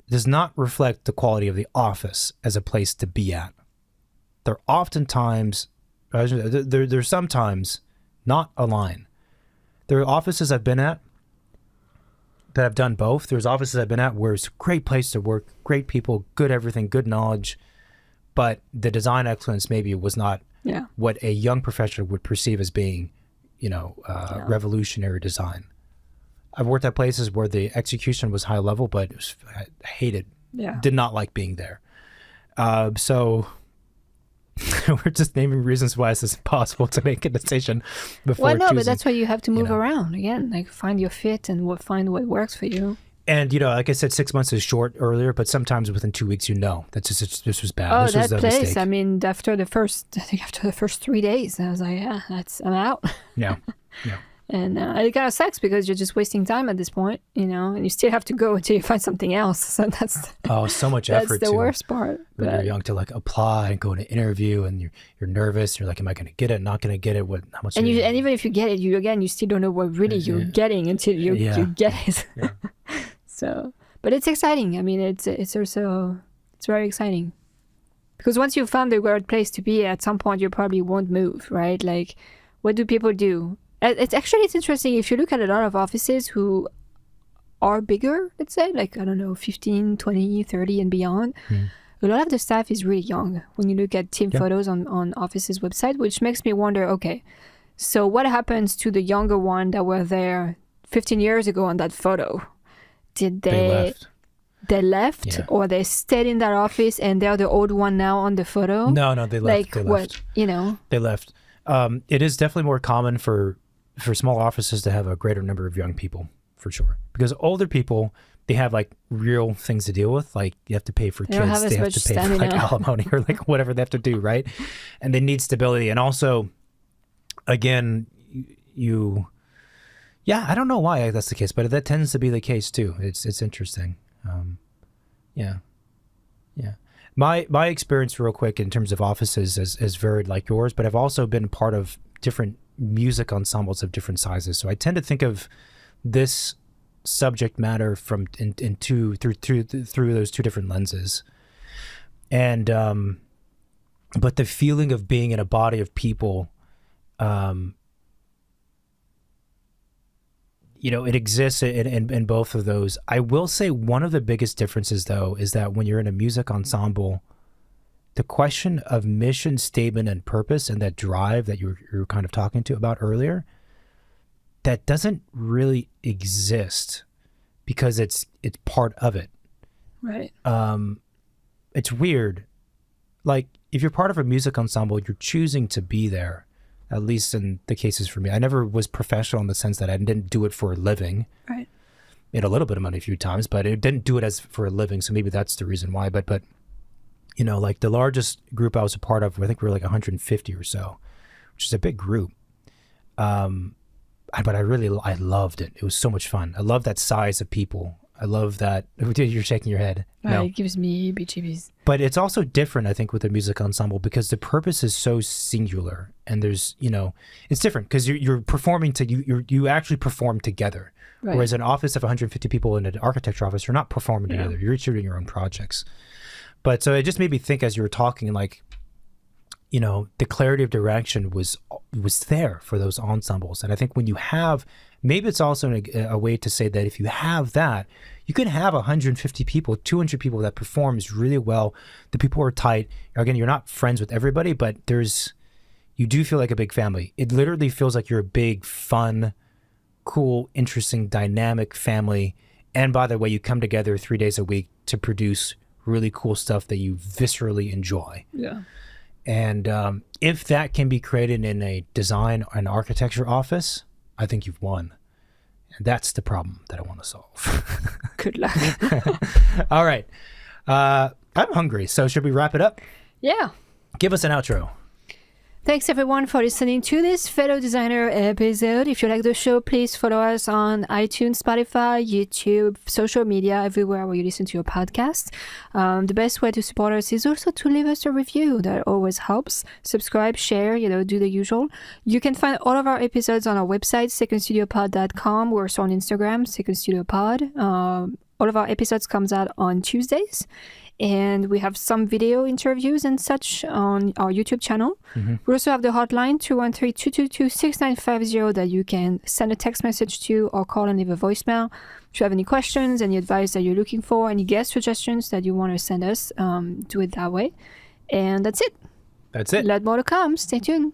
[SPEAKER 1] does not reflect the quality of the office as a place to be at. They're sometimes not aligned. There are offices I've been at that have done both. There's offices I've been at where it's a great place to work, great people, good everything, good knowledge, but the design excellence maybe was not what a young professional would perceive as being, revolutionary design. I've worked at places where the execution was high level, but I hated, did not like being there. So we're just naming reasons why it's impossible to make a decision before choosing.
[SPEAKER 2] But that's why you have to move around again, like find your fit and find what works for you.
[SPEAKER 1] And, like I said, 6 months is short earlier, but sometimes within 2 weeks, that's just, this was bad.
[SPEAKER 2] Oh,
[SPEAKER 1] this
[SPEAKER 2] that
[SPEAKER 1] was
[SPEAKER 2] place,
[SPEAKER 1] mistake.
[SPEAKER 2] I mean, after the first 3 days, I was like, I'm out.
[SPEAKER 1] Yeah.
[SPEAKER 2] And it kind of sucks because you're just wasting time at this point, and you still have to go until you find something else. So that's
[SPEAKER 1] so much effort.
[SPEAKER 2] That's the worst part.
[SPEAKER 1] When you're young, to like apply and go to an interview, and you're nervous. You're like, am I going to get it? Not going to get it? How much?
[SPEAKER 2] And even if you get it, you still don't know what really you're getting until you get it.
[SPEAKER 1] Yeah.
[SPEAKER 2] So, but it's exciting. I mean, it's very exciting. Because once you found the right place to be, at some point you probably won't move, right? Like, what do people do? It's interesting. If you look at a lot of offices who are bigger, let's say, like, I don't know, 15, 20, 30 and beyond, a lot of the staff is really young when you look at team photos on offices' website, which makes me wonder, okay, so what happens to the younger one that were there 15 years ago on that photo? Did they left or they stayed in that office and they're the old one now on the photo?
[SPEAKER 1] No, they left.
[SPEAKER 2] Like,
[SPEAKER 1] they left.
[SPEAKER 2] what, you know?
[SPEAKER 1] They left. It is definitely more common for small offices to have a greater number of young people, for sure. Because older people, they have like real things to deal with. Like, you have to pay for kids. They have to pay for like alimony or like whatever they have to do, right? And they need stability. And also, again, I don't know why that's the case, but that tends to be the case too. It's interesting. My experience, real quick, in terms of offices is varied like yours, but I've also been part of different music ensembles of different sizes. So I tend to think of this subject matter from through those two different lenses. And but the feeling of being in a body of people, it exists in both of those. I will say one of the biggest differences, though, is that when you're in a music ensemble, the question of mission statement and purpose and that drive that you were kind of talking about earlier, that doesn't really exist because it's part of it.
[SPEAKER 2] Right.
[SPEAKER 1] It's weird. Like, if you're part of a music ensemble, you're choosing to be there. At least in the cases for me. I never was professional in the sense that I didn't do it for a living.
[SPEAKER 2] Right.
[SPEAKER 1] Made a little bit of money a few times, but I didn't do it as for a living. So maybe that's the reason why. But like the largest group I was a part of, I think we were like 150 or so, which is a big group. But I loved it. It was so much fun. I love that size of people. I love that. You're shaking your head.
[SPEAKER 2] No. It gives me heebie-jeebies.
[SPEAKER 1] But it's also different, I think, with a music ensemble because the purpose is so singular, and there's, it's different because you're performing you actually perform together. Right. Whereas an office of 150 people in an architecture office, you're not performing together. You're each doing your own projects. But so it just made me think as you were talking, like, the clarity of direction was there for those ensembles. And I think when you have, maybe it's also a way to say that if you have that, you can have 150 people, 200 people that performs really well. The people are tight. Again, you're not friends with everybody, but you do feel like a big family. It literally feels like you're a big, fun, cool, interesting, dynamic family. And by the way, you come together 3 days a week to produce really cool stuff that you viscerally enjoy.
[SPEAKER 2] Yeah.
[SPEAKER 1] And if that can be created in a design and architecture office, I think you've won. And that's the problem that I want to solve.
[SPEAKER 2] Good luck.
[SPEAKER 1] All right. I'm hungry. So should we wrap it up?
[SPEAKER 2] Yeah.
[SPEAKER 1] Give us an outro.
[SPEAKER 2] Thanks everyone for listening to this Fellow Designer episode. If you like the show, please follow us on iTunes, Spotify, YouTube, social media, everywhere where you listen to your podcast. The best way to support us is also to leave us a review. That always helps. Subscribe, share, do the usual. You can find all of our episodes on our website, secondstudiopod.com. We're also on Instagram, secondstudiopod. All of our episodes comes out on Tuesdays. And we have some video interviews and such on our YouTube channel. Mm-hmm. We also have the hotline 213-222-6950 that you can send a text message to or call and leave a voicemail. If you have any questions, any advice that you're looking for, any guest suggestions that you want to send us, do it that way. And that's it.
[SPEAKER 1] That's it.
[SPEAKER 2] A lot more to come. Stay tuned.